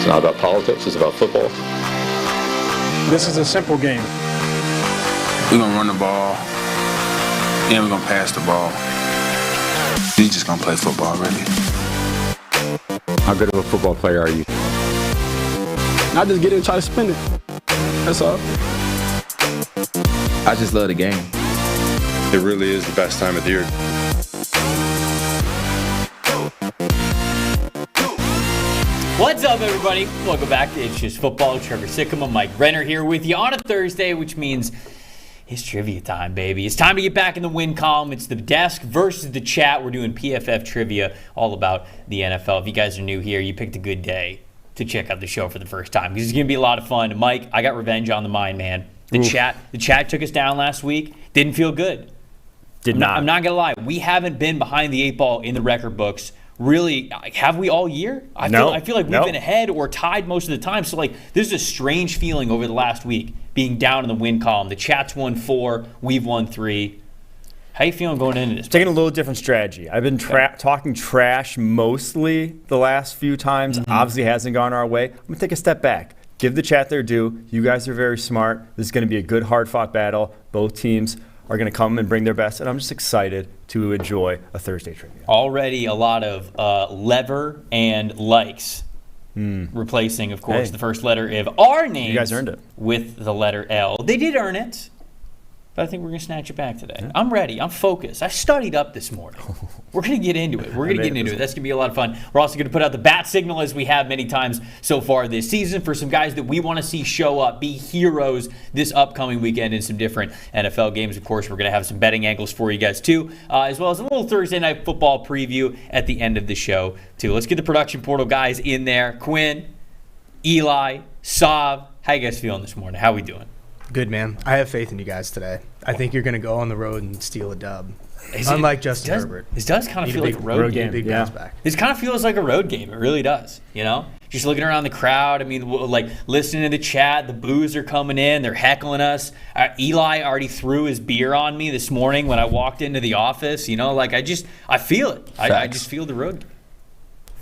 It's not about politics, it's about football. This is a simple game. We're going to run the ball, and we're going to pass the ball. We're just going to play football, really. How good of a football player are you? I just get it and try to spin it. That's all. I just love the game. It really is the best time of the year. What's up, everybody? Welcome back to It's Just Football. Trevor Sikkema Mike Renner here with you on a Thursday, which means it's trivia time, baby. It's time to get back in the win column. It's the desk versus the chat. We're doing PFF trivia all about the NFL. If you guys are new here, you picked a good day to check out the show for the first time because it's going to be a lot of fun. Mike, I got revenge on the mind, man. The chat took us down last week. Didn't feel good. I'm not going to lie. We haven't been behind the eight ball in the record books. Really, have we all year? I feel like we've been ahead or tied most of the time. So, this is a strange feeling over the last week, being down in the win column. The chat's won 4, we've won 3. How you feeling going into this? Taking a little different strategy. I've been talking trash mostly the last few times. Obviously hasn't gone our way. I'm going to take a step back. Give the chat their due. You guys are very smart. This is going to be a good, hard-fought battle. Both teams are going to come and bring their best, and I'm just excited to enjoy a Thursday trivia. Already a lot of lever and likes, replacing, of course, the first letter of our names. You guys earned it. With the letter L. They did earn it, but I think we're going to snatch it back today. Yeah. I'm ready. I'm focused. I studied up this morning. We're going to get into it. That's going to be a lot of fun. We're also going to put out the bat signal as we have many times so far this season for some guys that we want to see show up, be heroes this upcoming weekend in some different NFL games. Of course, we're going to have some betting angles for you guys too, as well as a little Thursday night football preview at the end of the show too. Let's get the production portal guys in there. Quinn, Eli, Sav, how you guys feeling this morning? How we doing? Good, man. I have faith in you guys today. I think you're going to go on the road and steal a dub. Unlike Justin Herbert. This does kind of feel like a road game. Big bounce back. This kind of feels like a road game. It really does, Just looking around the crowd, listening to the chat, the boos are coming in, they're heckling us. Eli already threw his beer on me this morning when I walked into the office. I feel it. I just feel the road game.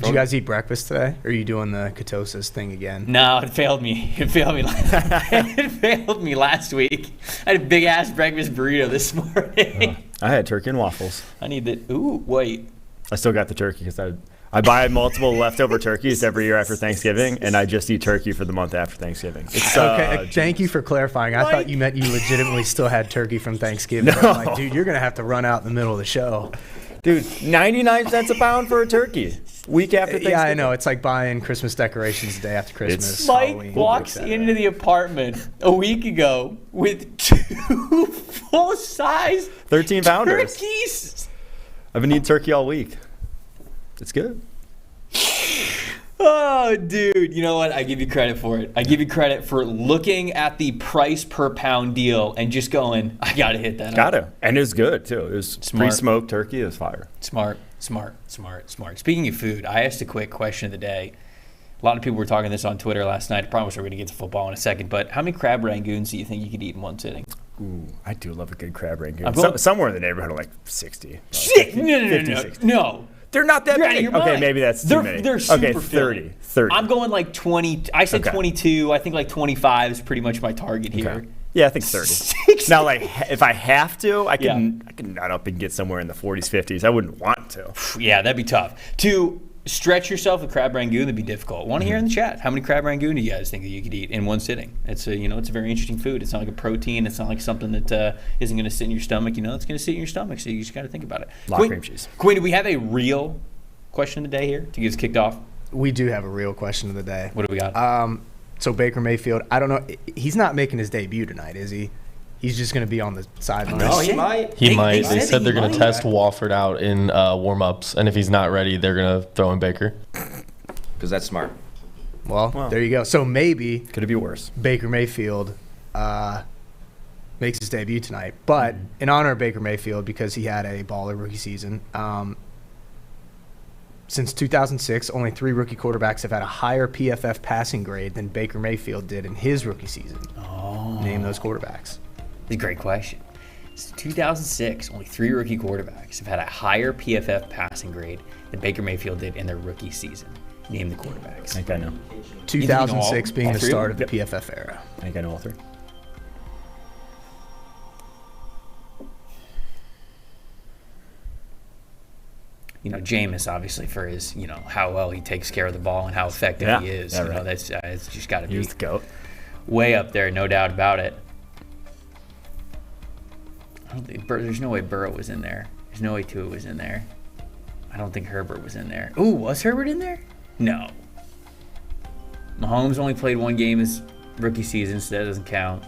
Did you guys eat breakfast today? Or are you doing the ketosis thing again? No, it failed me. It failed me last week. I had a big-ass breakfast burrito this morning. I had turkey and waffles. I need the – ooh, wait. I still got the turkey because I buy multiple leftover turkeys every year after Thanksgiving, and I just eat turkey for the month after Thanksgiving. Okay, thank you for clarifying. I thought you meant you legitimately still had turkey from Thanksgiving. No. I'm like, dude, you're going to have to run out in the middle of the show. Dude, 99 cents a pound for a turkey. Week after Thanksgiving. Yeah, I know. It's like buying Christmas decorations the day after Christmas. Mike walks into the apartment a week ago with 2 full-size 13-pounders. turkeys. I've been eating turkey all week. It's good. Oh, dude. You know what? I give you credit for it. I give you credit for looking at the price per pound deal and just going, I got to hit that. Gotta. And it was good, too. It was pre-smoked turkey. It was fire. Smart. Speaking of food, I asked a quick question of the day. A lot of people were talking this on Twitter last night. I promise we're going to get to football in a second. But how many crab rangoons do you think you could eat in one sitting? Ooh, I do love a good crab rangoon. Somewhere in the neighborhood of like 60. No. They're not that big. Okay, maybe that's too many. They're super okay, 30. I'm going like 20. I said 22. I think like 25 is pretty much my target here. Okay. Yeah, I think 30. Now, if I have to, I can nut up and get somewhere in the 40s, 50s. I wouldn't want to. Yeah, that'd be tough. To stretch yourself with crab rangoon, that'd be difficult. Want to hear in the chat, how many crab rangoon do you guys think that you could eat in one sitting? It's a very interesting food. It's not like a protein. It's not like something that isn't going to sit in your stomach. It's going to sit in your stomach, so you just got to think about it. A lot of cream cheese. Quinn, do we have a real question of the day here to get us kicked off? We do have a real question of the day. What do we got? So Baker Mayfield, I don't know. He's not making his debut tonight, is he? He's just going to be on the sideline. No, he might. He might. They said they're going to test Walford out in warm-ups, and if he's not ready, they're going to throw in Baker. Because that's smart. Well, there you go. So maybe could it be worse? Baker Mayfield makes his debut tonight. But in honor of Baker Mayfield, because he had a baller rookie season, since 2006, only 3 rookie quarterbacks have had a higher PFF passing grade than Baker Mayfield did in his rookie season. Name those quarterbacks. That's a great question. Since 2006, only 3 rookie quarterbacks have had a higher PFF passing grade than Baker Mayfield did in their rookie season. Name the quarterbacks. I think I know. 2006 being all the three? start of the PFF era. I think I know all three. Jameis, obviously, for his, how well he takes care of the ball and how effective he is. Yeah, right. That's it's just got to be He was the GOAT. way up there, no doubt about it. I don't think there's no way Burrow was in there. There's no way Tua was in there. I don't think Herbert was in there. Ooh, was Herbert in there? No. Mahomes only played one game his rookie season, so that doesn't count.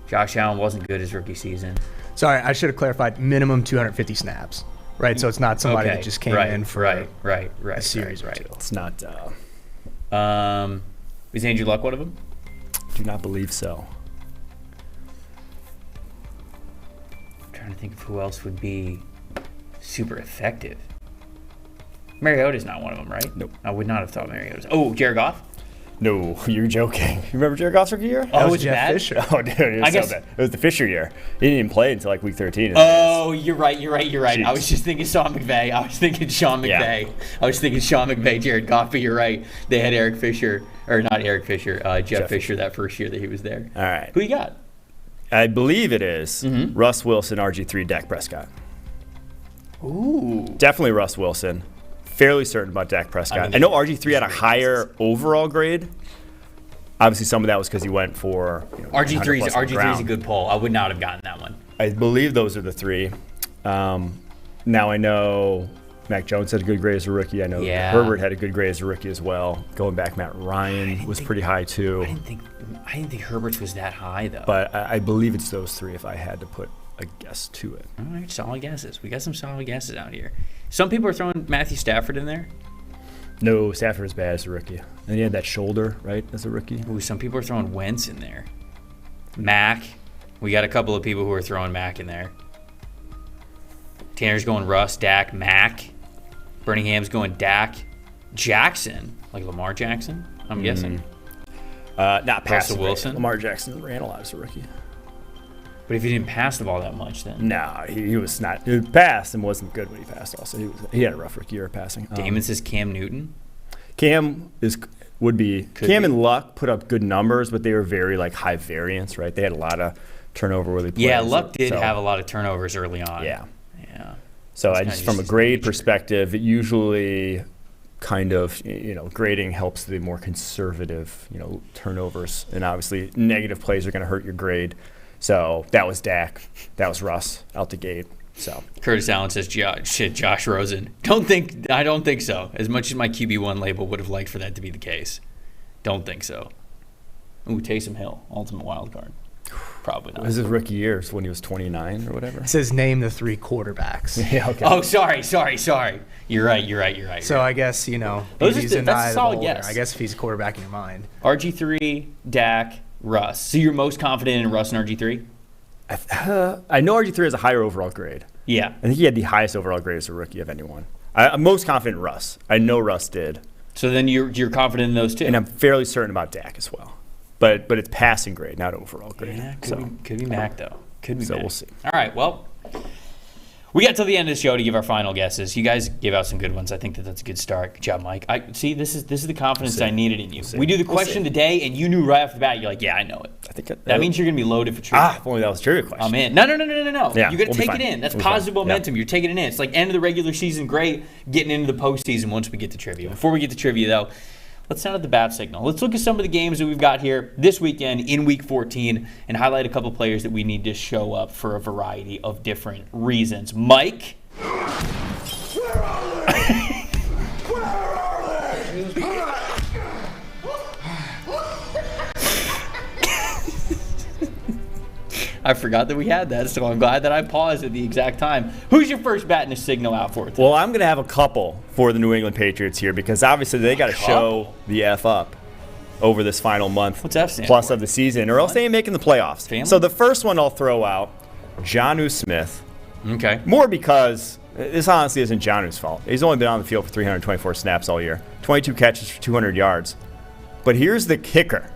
Josh Allen wasn't good his rookie season. Sorry, I should have clarified. Minimum 250 snaps, right? So it's not somebody that just came in for a series or two. It's not. Is Andrew Luck one of them? Do not believe so. I'm trying to think of who else would be super effective. Mariota's not one of them, right? Nope. I would not have thought Mariota's. Oh, Jared Goff? No, you're joking. You remember Jared Goff's rookie year? Oh, was it's Jeff bad? Fisher. Oh, dude, it was I guess- so bad. It was the Fisher year. He didn't even play until like week 13. Oh, you're right. I was Jeez. just thinking Sean McVay. Yeah. I was thinking Sean McVay, Jared Goff, but you're right. They had Eric Fisher, or not Eric Fisher, Jeff Fisher that first year that he was there. All right. Who you got? I believe it is Russ Wilson, RG3, Dak Prescott. Ooh. Definitely Russ Wilson. Fairly certain about Dak Prescott. I know RG3 had a higher overall grade. Obviously, some of that was because he went for RG3 is 100+ on the a ground. good poll. I would not have gotten that one. I believe those are the three. Now I know Mac Jones had a good grade as a rookie. I know Herbert had a good grade as a rookie as well. Going back, Matt Ryan was pretty high too. I didn't think Herbert's was that high though. But I believe it's those three if I had to put a guess to it. All right, solid guesses. We got some solid guesses out here. Some people are throwing Matthew Stafford in there. No, Stafford was bad as a rookie. And he had that shoulder, right, as a rookie. Ooh, some people are throwing Wentz in there. Mac. We got a couple of people who are throwing Mac in there. Tanner's going Russ, Dak, Mac. Birmingham's going Dak, Jackson, like Lamar Jackson, I'm guessing. Not passing. Wilson? Lamar Jackson ran a lot as a rookie. But if he didn't pass the ball that much, then No, he was not. He passed and wasn't good when he passed. Also, he had a rough rookie year passing. Damon says Cam Newton. Cam and Luck put up good numbers, but they were very high variance, right? They had a lot of turnover where they played. Yeah, Luck did have a lot of turnovers early on. Yeah. Yeah. So That's I kinda just from a just grade nature. perspective, it usually kind of grading helps the more conservative turnovers, and obviously negative plays are going to hurt your grade. So that was Dak, that was Russ out the gate. So Curtis Allen says Josh Rosen. I don't think so. As much as my QB1 label would have liked for that to be the case. Don't think so. Ooh, Taysom Hill, ultimate wild card. Probably it not. was his rookie year, so when he was 29 or whatever. It says name the three quarterbacks. Yeah, okay. Oh, sorry. You're right. So I guess, Those are he's that's an eye a of the solid beholder. guess. I guess if he's a quarterback in your mind. RG3, Dak, Russ. So you're most confident in Russ and RG3? I know RG3 has a higher overall grade. Yeah. I think he had the highest overall grade as a rookie of anyone. I'm most confident in Russ. I know Russ did. So then you're confident in those two? And I'm fairly certain about Dak as well. But it's passing grade, not overall grade. Yeah, could be Mac, though. Could be So Mac. we'll see. All right, well, we got till the end of the show to give our final guesses. You guys gave out some good ones. I think that's a good start. Good job, Mike. This is the confidence I needed in you. We do the question of the day, and you knew right off the bat. You're like, yeah, I know it. I think That means you're going to be loaded for trivia. if only that was a trivia question. I'm in. No. Yeah, You got to we'll be take fine. it in. That's We'll be positive fine. momentum. Yeah. You're taking it in. It's like end of the regular season, great. Getting into the postseason once we get to trivia. Before we get to trivia, though, let's sound out the bat signal. Let's look at some of the games that we've got here this weekend in Week 14 and highlight a couple players that we need to show up for a variety of different reasons. Mike. I forgot that we had that, so I'm glad that I paused at the exact time. Who's your first bat in the signal out for today? Well, I'm going to have a couple for the New England Patriots here because obviously they got to show the F up over this final month What's F stand plus for? of the season, or else they ain't making the playoffs. Family? So the first one I'll throw out, Jonnu Smith. Okay. More because this honestly isn't Jonnu's fault. He's only been on the field for 324 snaps all year, 22 catches for 200 yards. But here's the kicker.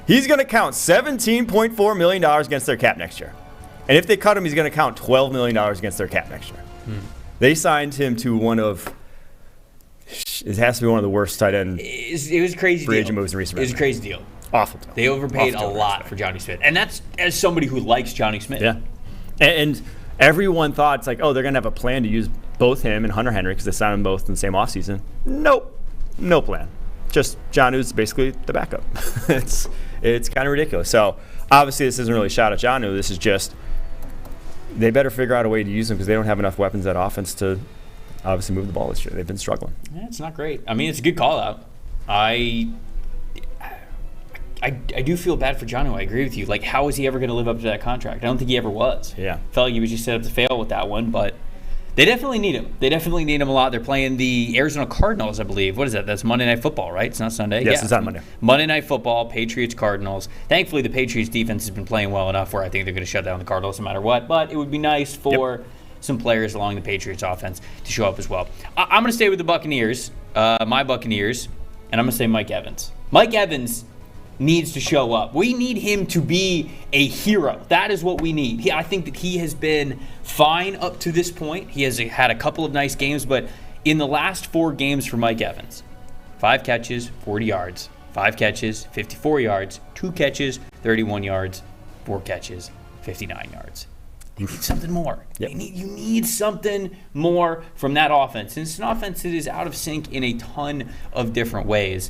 He's going to count $17.4 million against their cap next year. And if they cut him, he's going to count $12 million against their cap next year. They signed him to one of it has to be one of the worst tight end It was a crazy free deal. agent moves in recent It was a memory. crazy deal. Awful deal. They overpaid Awful a deal, lot for Johnny Smith. And that's as somebody who likes Johnny Smith. Yeah. And everyone thought it's like, oh, they're going to have a plan to use both him and Hunter Henry because they signed them both in the same offseason. Nope. No plan. Just Jonnu's basically the backup. It's kind of ridiculous. So obviously this isn't really a shot at Jonnu. This is just they better figure out a way to use him because they don't have enough weapons at offense to obviously move the ball this year. They've been struggling. Yeah, it's not great. I mean, it's a good call out. I do feel bad for Jonnu. I agree with you. Like, how is he ever going to live up to that contract? I don't think he ever was. Yeah. Felt like he was just set up to fail with that one, but they definitely need him. They definitely need him a lot. They're playing the Arizona Cardinals, I believe. What is that? That's Monday Night Football, right? It's not Sunday? Yes, yeah. it's on Monday. Monday Night Football, Patriots, Cardinals. Thankfully, the Patriots defense has been playing well enough where I think they're going to shut down the Cardinals no matter what, but it would be nice for some players along the Patriots offense to show up as well. I'm going to stay with the Buccaneers, my Buccaneers, and I'm going to say Mike Evans. Mike Evans needs to show up. We need him to be a hero. That is what we need. I think that he has been fine up to this point. He has had a couple of nice games, but in the last 4 games for Mike Evans, 5 catches, 40 yards, 5 catches, 54 yards, 2 catches, 31 yards, 4 catches, 59 yards. You need something more. Yep. You need something more from that offense. And it's an offense that is out of sync in a ton of different ways.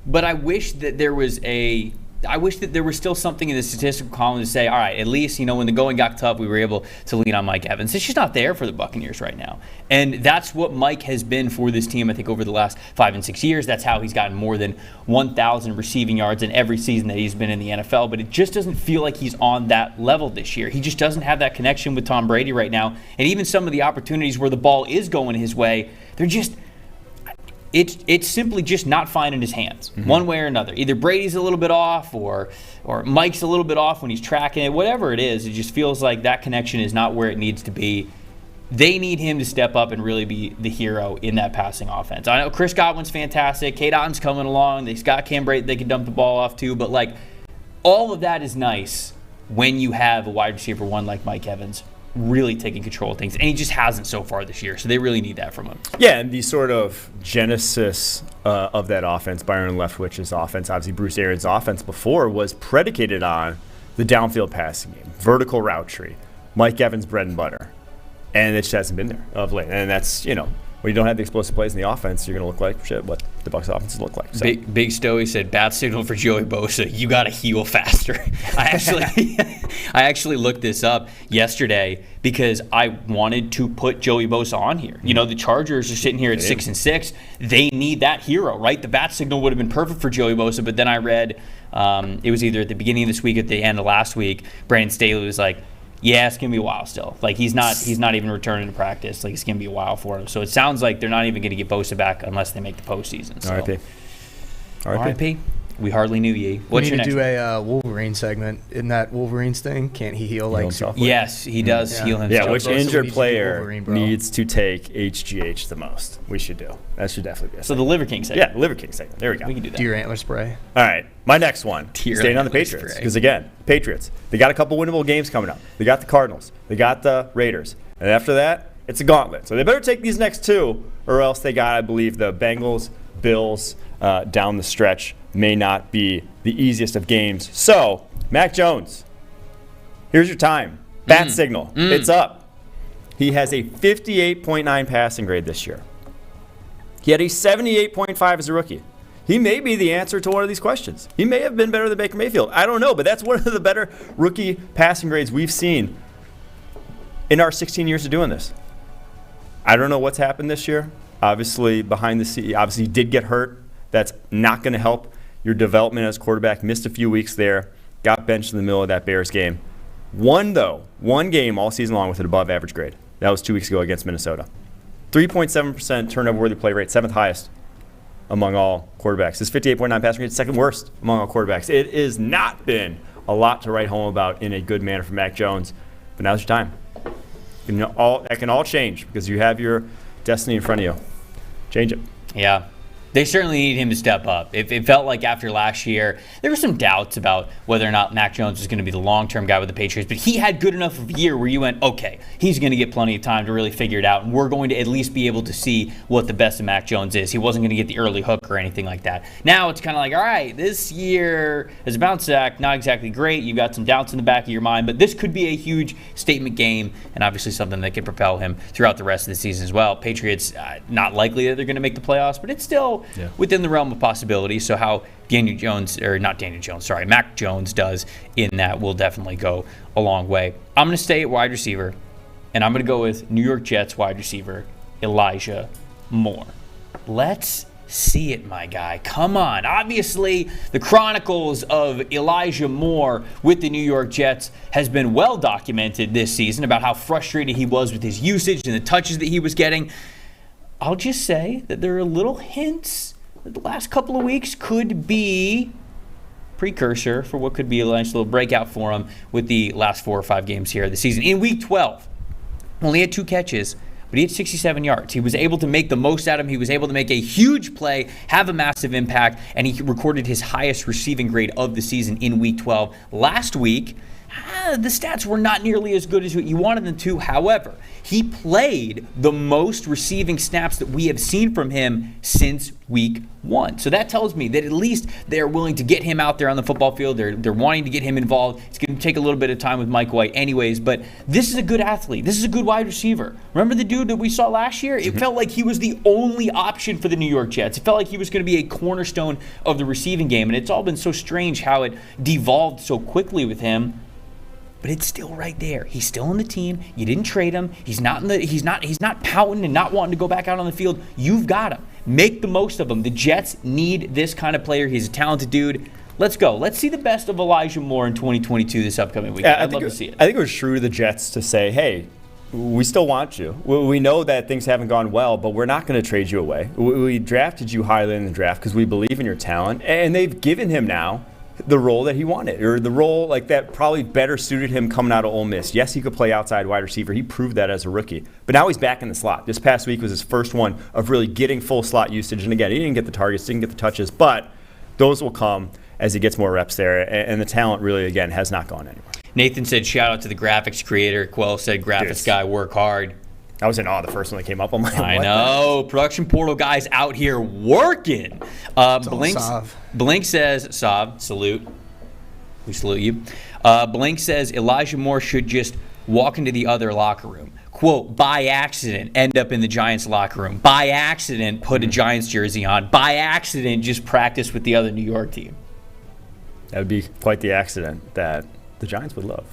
But I wish that there was still something in the statistical column to say, all right, at least, when the going got tough, we were able to lean on Mike Evans. It's just not there for the Buccaneers right now. And that's what Mike has been for this team, I think, over the last 5 and 6 years. That's how he's gotten more than 1,000 receiving yards in every season that he's been in the NFL. But it just doesn't feel like he's on that level this year. He just doesn't have that connection with Tom Brady right now. And even some of the opportunities where the ball is going his way, they're just... It's simply just not finding his hands, one way or another. Either Brady's a little bit off or Mike's a little bit off when he's tracking it. Whatever it is, it just feels like that connection is not where it needs to be. They need him to step up and really be the hero in that passing offense. I know Chris Godwin's fantastic. Kate Otton's coming along. They got Cam Brate they can dump the ball off to. But, all of that is nice when you have a wide receiver one like Mike Evans really taking control of things, and he just hasn't so far this year, so they really need that from him. Yeah, and the sort of genesis of that offense, Byron Leftwich's offense, obviously Bruce Arians' offense before, was predicated on the downfield passing game, vertical route tree, Mike Evans' bread and butter, and it just hasn't been there of late. And that's, when you don't have the explosive plays in the offense, you're going to look like what the Bucs offenses look like. So. Big Stoey said, bad signal for Joey Bosa. You got to heal faster. I actually looked this up yesterday because I wanted to put Joey Bosa on here. The Chargers are sitting here at 6-6. They need that hero, right? The bat signal would have been perfect for Joey Bosa, but then I read it was either at the beginning of this week or at the end of last week, Brandon Staley was like, yeah, it's going to be a while still. He's not even returning to practice. It's going to be a while for him. So it sounds like they're not even going to get Bosa back unless they make the postseason. So. R.I.P. We hardly knew ye. What's your next We need to do a Wolverine segment. In that Wolverines thing, can't he heal himself? Yes, he does heal himself. Yeah, which injured player Wolverine, needs to take HGH the most? We should do. That should definitely be a So segment. the Liver King segment. Yeah, Liver King segment. There we go. We can do that. Do your antler spray. All right, my next one. Staying on the antler Patriots. spray. Because, again, Patriots, they got a couple winnable games coming up. They got the Cardinals. They got the Raiders. And after that, it's a gauntlet. So they better take these next 2, or else they got, I believe, the Bengals, Bills down the stretch. May not be the easiest of games. So, Mac Jones, here's your time. Bat signal. It's up. He has a 58.9 passing grade this year. He had a 78.5 as a rookie. He may be the answer to one of these questions. He may have been better than Baker Mayfield. I don't know, but that's one of the better rookie passing grades we've seen in our 16 years of doing this. I don't know what's happened this year. Obviously, behind the scenes, he did get hurt. That's not going to help your development as quarterback. Missed a few weeks there. Got benched in the middle of that Bears game. One game all season long with an above average grade. That was 2 weeks ago against Minnesota. 3.7% turnover-worthy play rate, 7th highest among all quarterbacks. His 58.9 passing grade, 2nd worst among all quarterbacks. It has not been a lot to write home about in a good manner for Mac Jones, but now's your time. That can all change because you have your destiny in front of you. Change it. Yeah. They certainly need him to step up. It felt like after last year, there were some doubts about whether or not Mac Jones was going to be the long-term guy with the Patriots, but he had good enough of a year where you went, okay, he's going to get plenty of time to really figure it out, and we're going to at least be able to see what the best of Mac Jones is. He wasn't going to get the early hook or anything like that. Now it's kind of like, all right, this year is a bounce back, not exactly great. You've got some doubts in the back of your mind, but this could be a huge statement game, and obviously something that could propel him throughout the rest of the season as well. Patriots, not likely that they're going to make the playoffs, but it's still within the realm of possibility. So how Mac Jones does in that will definitely go a long way. I'm going to stay at wide receiver, and I'm going to go with New York Jets wide receiver Elijah Moore. Let's see it, my guy. Come on. Obviously, the chronicles of Elijah Moore with the New York Jets has been well documented this season about how frustrated he was with his usage and the touches that he was getting. I'll just say that there are little hints that the last couple of weeks could be precursor for what could be a nice little breakout for him with the last 4 or 5 games here of the season. In week 12, only had 2 catches, but he had 67 yards. He was able to make the most out of him. He was able to make a huge play, have a massive impact, and he recorded his highest receiving grade of the season in week 12. Last week, the stats were not nearly as good as what you wanted them to. However, he played the most receiving snaps that we have seen from him since week 1. So that tells me that at least they're willing to get him out there on the football field. They're wanting to get him involved. It's going to take a little bit of time with Mike White anyways, but this is a good athlete. This is a good wide receiver. Remember the dude that we saw last year? It felt like he was the only option for the New York Jets. It felt like he was going to be a cornerstone of the receiving game, and it's all been so strange how it devolved so quickly with him. But it's still right there. He's still on the team. You didn't trade him. He's not pouting and not wanting to go back out on the field. You've got him. Make the most of him. The Jets need this kind of player. He's a talented dude. Let's go. Let's see the best of Elijah Moore in 2022 this upcoming week. I'd love to see it. I think it was true to the Jets to say, hey, we still want you. We know that things haven't gone well, but we're not going to trade you away. We drafted you highly in the draft because we believe in your talent, and they've given him now the role that he wanted, or the role like that probably better suited him coming out of Ole Miss. Yes, he could play outside wide receiver. He proved that as a rookie. But now he's back in the slot. This past week was his first one of really getting full slot usage. And again, he didn't get the targets, didn't get the touches, but those will come as he gets more reps there. And the talent really, again, has not gone anywhere. Nathan said, shout out to the graphics creator. Quell said, graphics guy, work hard. I was in awe the first one that came up. I'm like, I know. Production portal guys out here working. Blink says, Sav, salute. We salute you. Blink says Elijah Moore should just walk into the other locker room. Quote, by accident, end up in the Giants locker room. By accident, put a Giants jersey on. By accident, just practice with the other New York team. That would be quite the accident that the Giants would love.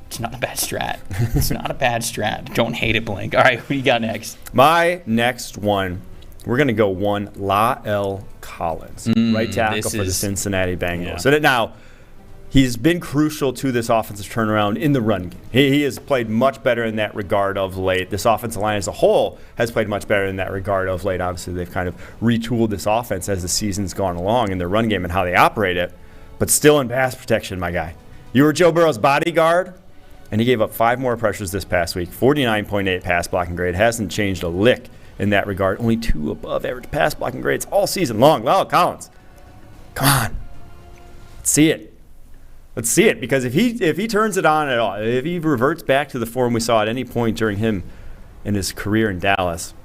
It's not a bad strat. It's not a bad strat. Don't hate it, Blink. All right, what do you got next? My next one, we're going to go one La'el Collins, right tackle for the Cincinnati Bengals. Yeah. And now, he's been crucial to this offensive turnaround in the run game. He has played much better in that regard of late. This offensive line as a whole has played much better in that regard of late. Obviously, they've kind of retooled this offense as the season's gone along in their run game and how they operate it. But still in pass protection, my guy. You were Joe Burrow's bodyguard, and he gave up 5 more pressures this past week. 49.8 pass blocking grade. Hasn't changed a lick in that regard. Only 2 above average pass blocking grades all season long. La'el Collins, come on. Let's see it. Let's see it, because if he turns it on at all, if he reverts back to the form we saw at any point during him in his career in Dallas,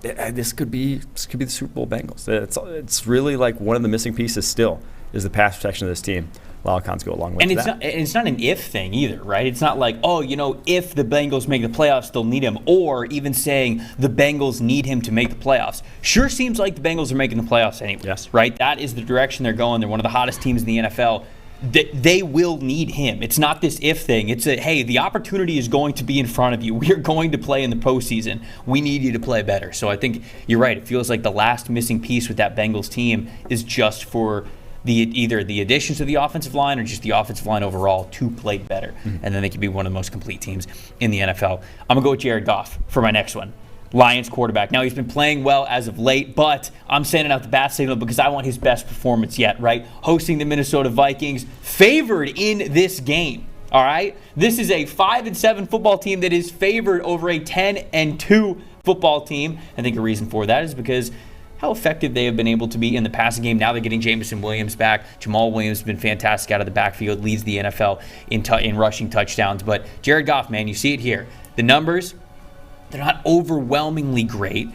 this could be the Super Bowl Bengals. It's really like one of the missing pieces still is the pass protection of this team. La'el Collins go a long way. And it's not an if thing either, right? It's not like, if the Bengals make the playoffs, they'll need him, or even saying the Bengals need him to make the playoffs. Sure seems like the Bengals are making the playoffs anyways, right? That is the direction they're going. They're one of the hottest teams in the NFL. They will need him. It's not this if thing. It's hey, the opportunity is going to be in front of you. We are going to play in the postseason. We need you to play better. So I think you're right. It feels like the last missing piece with that Bengals team is just for either the additions to the offensive line or just the offensive line overall to play better. And then they could be one of the most complete teams in the NFL. I'm going to go with Jared Goff for my next one. Lions quarterback. Now, he's been playing well as of late, but I'm sending out the bat signal because I want his best performance yet, right? Hosting the Minnesota Vikings, favored in this game, all right? This is a 5-7 football team that is favored over a 10-2 football team. I think a reason for that is because how effective they have been able to be in the passing game. Now they're getting Jameson Williams back. Jamal Williams has been fantastic out of the backfield, leads the NFL in rushing touchdowns. But Jared Goff, man, you see it here. The numbers, they're not overwhelmingly great,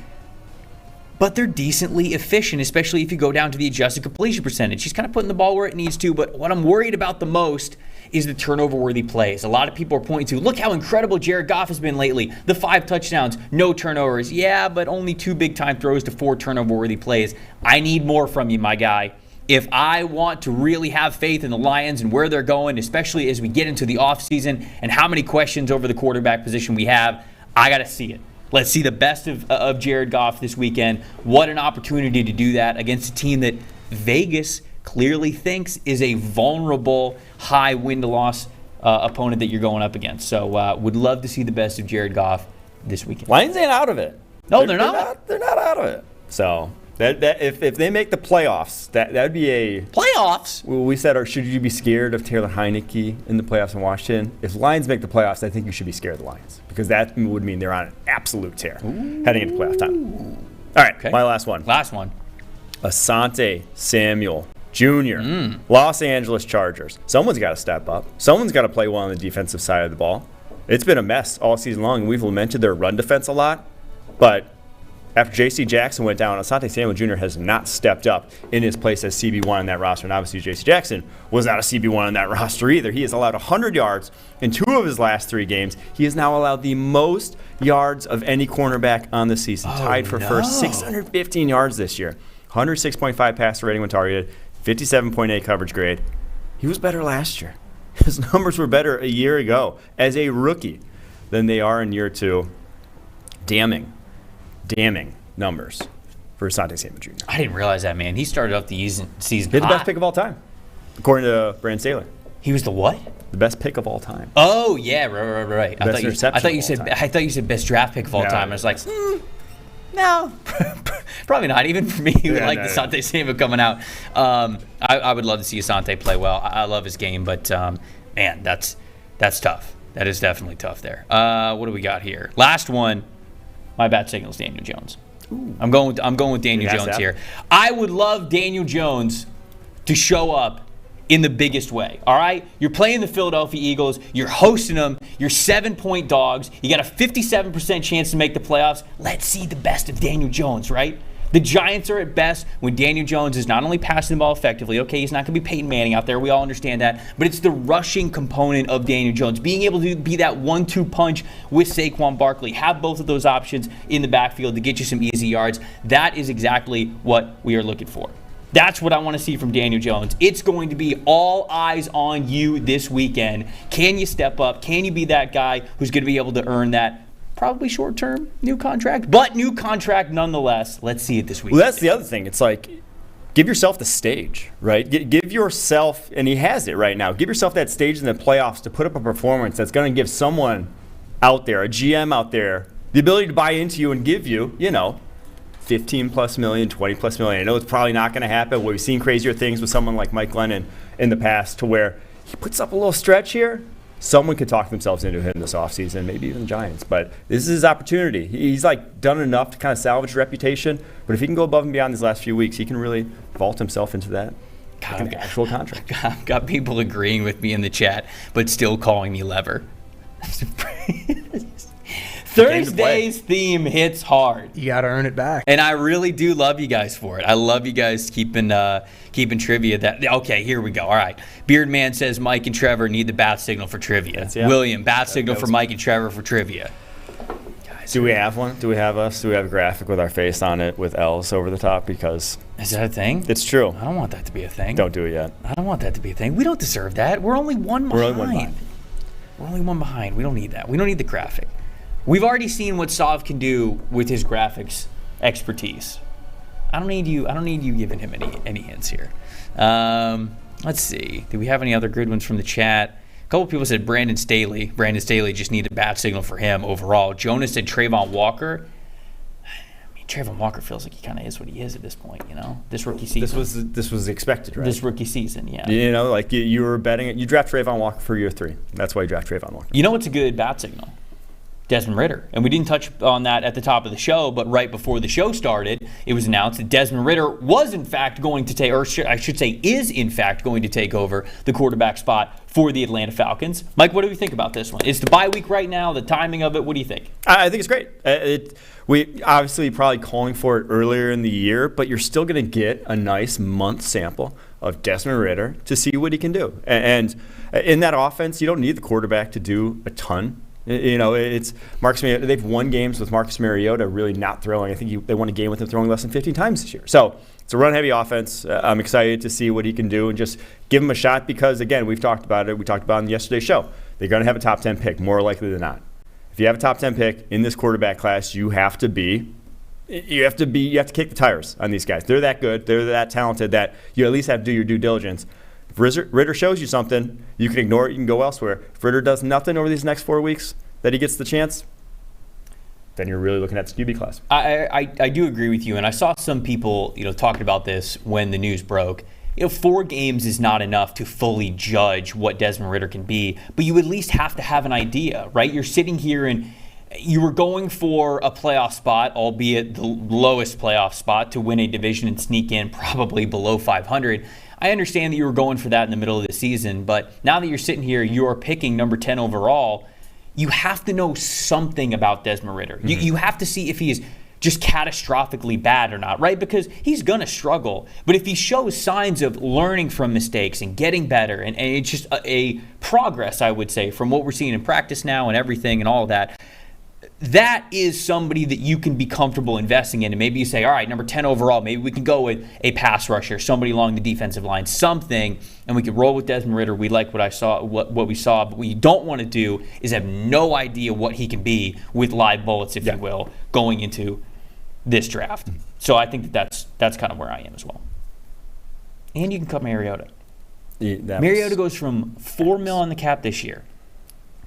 but they're decently efficient, especially if you go down to the adjusted completion percentage. He's kind of putting the ball where it needs to, but what I'm worried about the most is the turnover-worthy plays. A lot of people are pointing to, look how incredible Jared Goff has been lately. The 5 touchdowns, no turnovers. Yeah, but only 2 big-time throws to 4 turnover-worthy plays. I need more from you, my guy. If I want to really have faith in the Lions and where they're going, especially as we get into the offseason and how many questions over the quarterback position we have, I got to see it. Let's see the best of Jared Goff this weekend. What an opportunity to do that against a team that Vegas clearly thinks is a vulnerable, high win-to-loss opponent that you're going up against. So would love to see the best of Jared Goff this weekend. Lions ain't out of it. No, they're not. They're not out of it. So that if they make the playoffs, that would be a playoffs. We said, or should you be scared of Taylor Heineke in the playoffs in Washington? If Lions make the playoffs, I think you should be scared of the Lions because that would mean they're on an absolute tear heading into playoff time. All right, okay. My last one. Last one. Asante Samuel Jr., Los Angeles Chargers. Someone's got to step up. Someone's got to play well on the defensive side of the ball. It's been a mess all season long, and we've lamented their run defense a lot, but after J.C. Jackson went down, Asante Samuel Jr. has not stepped up in his place as CB1 on that roster. And obviously, J.C. Jackson was not a CB1 on that roster either. He has allowed 100 yards in 2 of his last 3 games. He has now allowed the most yards of any cornerback on the season, tied for first, 615 yards this year. 106.5 passer rating when targeted, 57.8 coverage grade. He was better last year. His numbers were better a year ago as a rookie than they are in year 2. Damning numbers for Asante Samuel Jr. I didn't realize that, man. He started off the season He's the best pick of all time, according to Brandon Staley. He was the what? The best pick of all time. Oh yeah, right. I thought you said best draft pick of all time. I was like, no, probably not. Even for me, who like Asante Samuel coming out, I would love to see Asante play well. I love his game, but man, that's tough. That is definitely tough there. What do we got here? Last one. My bat signal is Daniel Jones. I'm going with Daniel Jones here. I would love Daniel Jones to show up in the biggest way. All right? You're playing the Philadelphia Eagles. You're hosting them. You're 7-point dogs. You got a 57% chance to make the playoffs. Let's see the best of Daniel Jones, right? The Giants are at best when Daniel Jones is not only passing the ball effectively. Okay, he's not going to be Peyton Manning out there. We all understand that. But it's the rushing component of Daniel Jones. Being able to be that 1-2 punch with Saquon Barkley. Have both of those options in the backfield to get you some easy yards. That is exactly what we are looking for. That's what I want to see from Daniel Jones. It's going to be all eyes on you this weekend. Can you step up? Can you be that guy who's going to be able to earn that probably short-term new contract, but new contract nonetheless? Let's see it this week. Well, that's the other thing. It's like, give yourself the stage, right? Give yourself, and he has it right now, give yourself that stage in the playoffs to put up a performance that's going to give someone out there, a GM out there, the ability to buy into you and give you, 15+ million, 20+ million. I know it's probably not going to happen. We've seen crazier things with someone like Mike Glennon in the past to where he puts up a little stretch here. Someone could talk themselves into him this offseason, maybe even the Giants. But this is his opportunity. He's done enough to kind of salvage reputation. But if he can go above and beyond these last few weeks, he can really vault himself into that actual contract. I've got people agreeing with me in the chat, but still calling me Lever. Thursday's theme hits hard. You got to earn it back. And I really do love you guys for it. I love you guys keeping trivia. Okay, here we go. All right. Beardman says Mike and Trevor need the bat signal for trivia. William, bat signal for Mike and Trevor for trivia. Guys, do we have one? Do we have a graphic with our face on it with L's over the top? Because is that a thing? It's true. I don't want that to be a thing. Don't do it yet. I don't want that to be a thing. We don't deserve that. We're only one behind. We're only one behind. We don't need that. We don't need the graphic. We've already seen what Sav can do with his graphics expertise. I don't need you giving him any hints here. Let's see. Do we have any other good ones from the chat? A couple people said Brandon Staley. Brandon Staley just needed a bat signal for him overall. Jonas said Trayvon Walker. I mean, Trayvon Walker feels like he kind of is what he is at this point, this rookie season. This was expected, right? This rookie season, yeah. You were betting it. You draft Trayvon Walker for year 3. That's why you draft Trayvon Walker. You know what's a good bat signal? Desmond Ridder. And we didn't touch on that at the top of the show, but right before the show started, it was announced that Desmond Ridder was in fact going to take, or I should say is in fact going to take over the quarterback spot for the Atlanta Falcons. Mike, what do we think about this one? It's the bye week right now, the timing of it, what do you think? I think it's great. We obviously probably calling for it earlier in the year, but you're still going to get a nice month sample of Desmond Ridder to see what he can do. And in that offense, you don't need the quarterback to do a ton. It's Marcus Mariota. They've won games with Marcus Mariota really not throwing. I think they won a game with him throwing less than 15 times this year. So it's a run-heavy offense. I'm excited to see what he can do and just give him a shot because, again, we've talked about it. We talked about it on yesterday's show. They're going to have a top 10 pick, more likely than not. If you have a top 10 pick in this quarterback class, you have to kick the tires on these guys. They're that good. They're that talented that you at least have to do your due diligence. If Ridder shows you something, you can ignore it. You can go elsewhere. If Ridder does nothing over these next 4 weeks that he gets the chance, then you're really looking at the QB class. I do agree with you, and I saw some people talking about this when the news broke. 4 games is not enough to fully judge what Desmond Ridder can be, but you at least have to have an idea, right? You're sitting here and you were going for a playoff spot, albeit the lowest playoff spot, to win a division and sneak in probably below 500. I understand that you were going for that in the middle of the season, but now that you're sitting here, you are picking number 10 overall. You have to know something about Desmond Ridder. Mm-hmm. You have to see if he is just catastrophically bad or not, right? Because he's going to struggle. But if he shows signs of learning from mistakes and getting better, and it's just a progress, I would say, from what we're seeing in practice now and everything and all of that, that is somebody that you can be comfortable investing in. And maybe you say, all right, number 10 overall, maybe we can go with a pass rusher, somebody along the defensive line, something, and we can roll with Desmond Ridder. We like what we saw, but what you don't want to do is have no idea what he can be with live bullets, if you will, going into this draft. So I think that's kind of where I am as well. And you can cut Mariota. Mariota goes from $4 million on the cap this year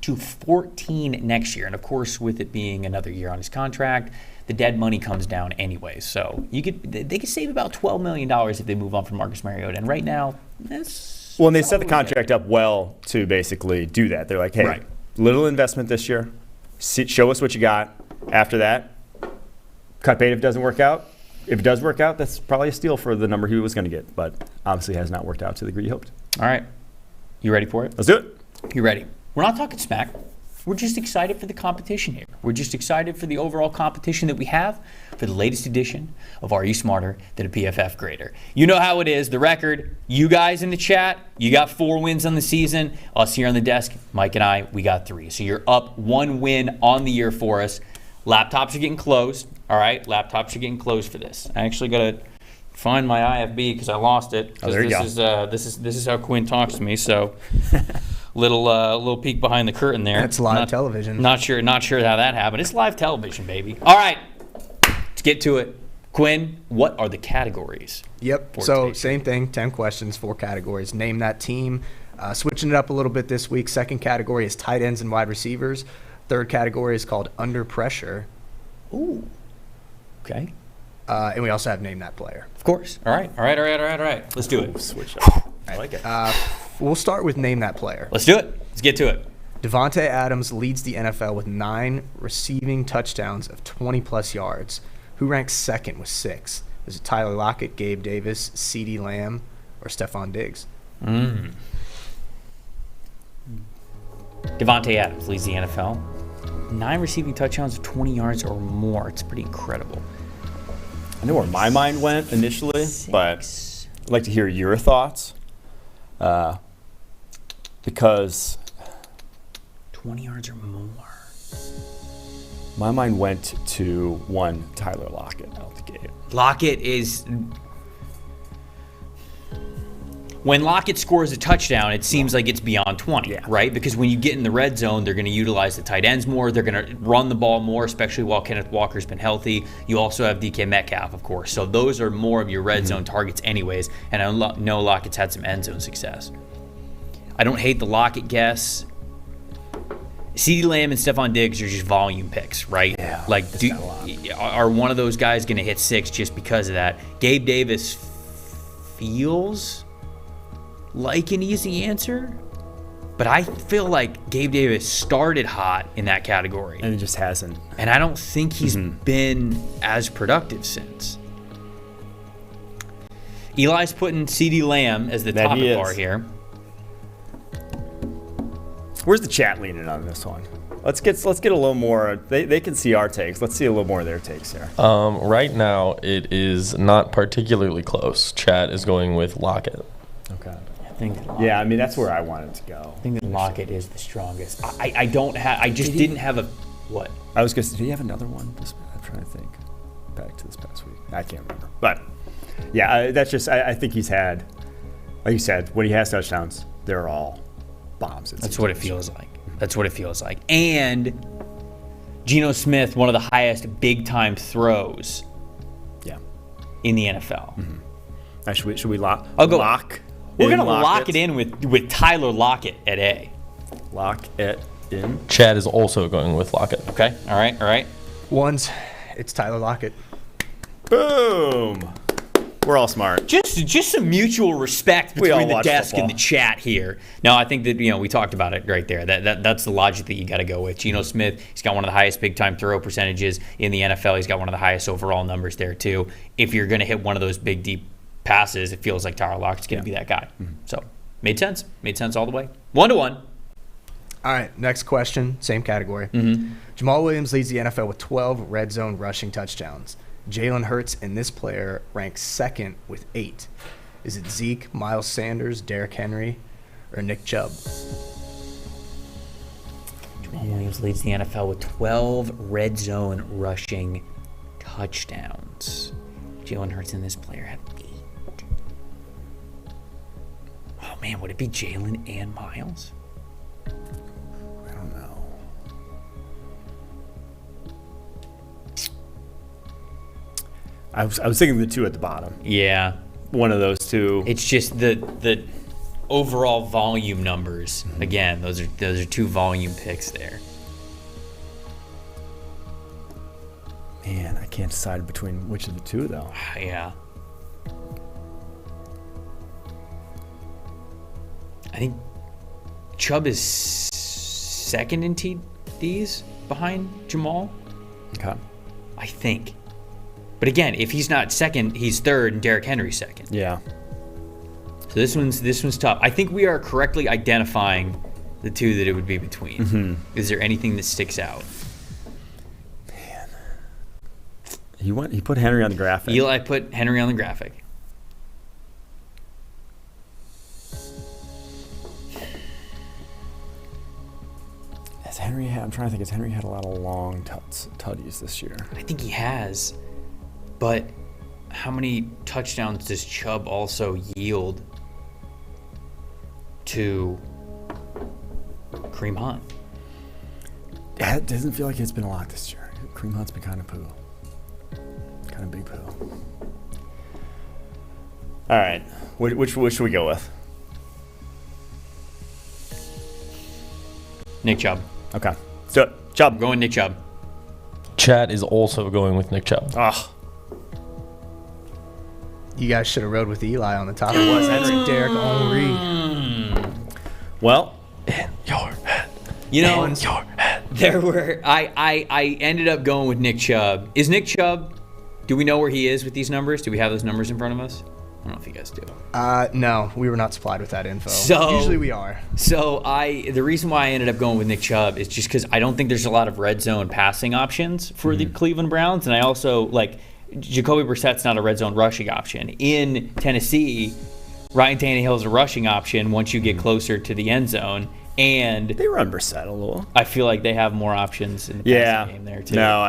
to 14 next year. And of course, with it being another year on his contract, the dead money comes down anyway. So they could save about $12 million if they move on from Marcus Mariota. And right now, that's... Well, and they set the contract up well to basically do that. They're like, hey, little investment this year. Show us what you got. After that, cut bait if it doesn't work out. If it does work out, that's probably a steal for the number he was going to get. But obviously has not worked out to the degree he hoped. All right. You ready for it? Let's do it. You ready? We're not talking smack. We're just excited for the competition here. We're just excited for the overall competition that we have for the latest edition of Are You Smarter Than a PFF Grader? You know how it is. The record, you guys in the chat, you got 4 wins on the season. Us here on the desk, Mike and I, we got 3. So you're up 1 win on the year for us. Laptops are getting closed. All right, laptops are getting closed for this. I actually got to find my IFB because I lost it. Oh, there you go. This is how Quinn talks to me. So little peek behind the curtain there. That's live television. Not sure how that happened. It's live television, baby. All right, let's get to it. Quinn, what are the categories? Yep. So same thing. 10 questions, 4 categories. Name that team. Switching it up a little bit this week. Second category is tight ends and wide receivers. Third category is called under pressure. Ooh. Okay. And we also have name that player. Of course. All right. Let's do it. Switch up. I like it. We'll start with name that player. Let's do it. Let's get to it. Devontae Adams leads the NFL with 9 receiving touchdowns of 20-plus yards. Who ranks second with 6? Is it Tyler Lockett, Gabe Davis, CeeDee Lamb, or Stephon Diggs? Devontae Adams leads the NFL. 9 receiving touchdowns of 20 yards or more. It's pretty incredible. I know where my mind went initially, but I'd like to hear your thoughts. Because 20 yards or more. My mind went to one Tyler Lockett out the gate. Lockett is... When Lockett scores a touchdown, it seems like it's beyond 20, right? Because when you get in the red zone, they're going to utilize the tight ends more. They're going to run the ball more, especially while Kenneth Walker's been healthy. You also have DK Metcalf, of course. So those are more of your red zone targets anyways. And I know Lockett's had some end zone success. I don't hate the Lockett guess. CeeDee Lamb and Stephon Diggs are just volume picks, right? Yeah, like, are one of those guys going to hit 6 just because of that? Gabe Davis feels like an easy answer, But I feel like Gabe Davis started hot in that category. And it just hasn't. And I don't think he's been as productive since. Eli's putting CeeDee Lamb as the top bar here. Where's the chat leaning on this one? Let's get a little more. They can see our takes. Let's see a little more of their takes here. Right now, it is not particularly close. Chat is going with Lockett. Okay. Yeah, I mean that's where I wanted to go. I think that Lockett is the strongest. I don't have. I just didn't have a what? I was gonna say, did he have another one? I'm trying to think. Back to this past week, I can't remember. But yeah, that's just. I think he's had, like you said, when he has touchdowns, they're all bombs. That's what it feels like. That's what it feels like. And Geno Smith, one of the highest big time throws. Yeah. In the NFL. Should we lock? I'll go lock. We're gonna lock it in with Tyler Lockett at A. Lock it in. Chad is also going with Lockett. Okay. All right. It's Tyler Lockett. Boom. We're all smart. Just some mutual respect between the desk football. and the chat here. No, I think that we talked about it right there. That's the logic that you got to go with. Geno Smith, he's got one of the highest big time throw percentages in the NFL. He's got one of the highest overall numbers there too. If you're going to hit one of those big deep passes, it feels like Tyler Lockett's going to be that guy. So made sense all the way. 1-1. All right, next question, same category. Jamal Williams leads the NFL with 12 red zone rushing touchdowns. Jalen Hurts and this player ranks second with 8. Is it Zeke, Miles Sanders, Derrick Henry, or Nick Chubb? Jamal Williams leads the NFL with 12 red zone rushing touchdowns. Jalen Hurts and this player have 8. Oh man, would it be Jalen and Miles? I don't know. I was thinking the two at the bottom. Yeah. One of those two. It's just the overall volume numbers. Again, those are two volume picks there. Man, I can't decide between which of the two though. Yeah. I think Chubb is second in TDs behind Jamal. Okay. I think. But again, if he's not second, he's third, and Derrick Henry's second. Yeah. So this one's tough. I think we are correctly identifying the two that it would be between. Is there anything that sticks out? Man. He put Henry on the graphic. Eli put Henry on the graphic. I'm trying to think. Has Henry had a lot of long tutties this year? I think he has. But how many touchdowns does Chubb also yield to Kareem Hunt? It doesn't feel like it's been a lot this year. Kareem Hunt's been kind of poo. Kind of big poo. All right. Which should we go with? Nick Chubb. Okay. So, Chubb. I'm going Nick Chubb. Chad is also going with Nick Chubb. Oh. You guys should have rode with Eli on the top. It was Henry. Derrick Henry. Well, In your head. You know, In your head. there were I ended up going with Nick Chubb. Is Nick Chubb? Do we know where he is with these numbers? Do we have those numbers in front of us? I don't know if you guys do. No, we were not supplied with that info. So usually we are. So the reason why I ended up going with Nick Chubb is just because I don't think there's a lot of red zone passing options for the Cleveland Browns, and I also like Jacoby Brissett's not a red zone rushing option. In Tennessee, Ryan Tannehill's a rushing option once you get closer to the end zone, and they run Brissett a little. I feel like they have more options in the passing game there too. No,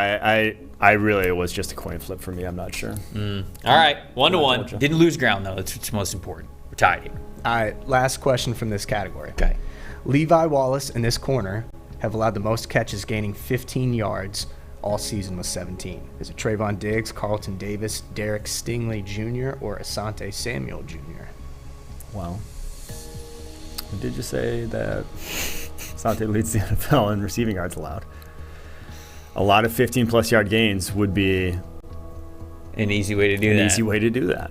I really, it was just a coin flip for me. I'm not sure. All right, 1-1. Didn't lose ground though. That's what's most important. We're tied here. All right, last question from this category. Okay. Levi Wallace and this corner have allowed the most catches, gaining 15 yards all season with 17. Is it Trayvon Diggs, Carlton Davis, Derek Stingley Jr., or Asante Samuel Jr.? Well, did you say that Asante leads the NFL in receiving yards allowed? A lot of 15-plus yard gains would be an easy way to do that. Easy way to do that.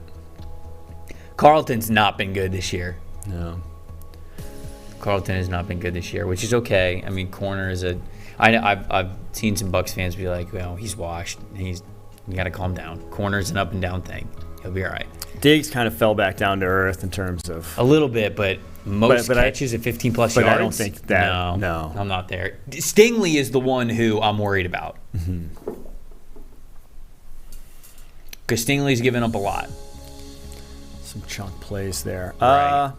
Carlton's not been good this year. No. Carlton has not been good this year, which is okay. I mean, corner is a. I've seen some Bucs fans be like, well, he's washed. You got to calm down. Corner's an up and down thing. He'll be all right. Diggs kind of fell back down to earth in terms of a little bit, but most catches at 15 plus yards. But I don't think that. No, I'm not there. Stingley is the one who I'm worried about. Because Stingley's given up a lot. Some chunk plays there. Right.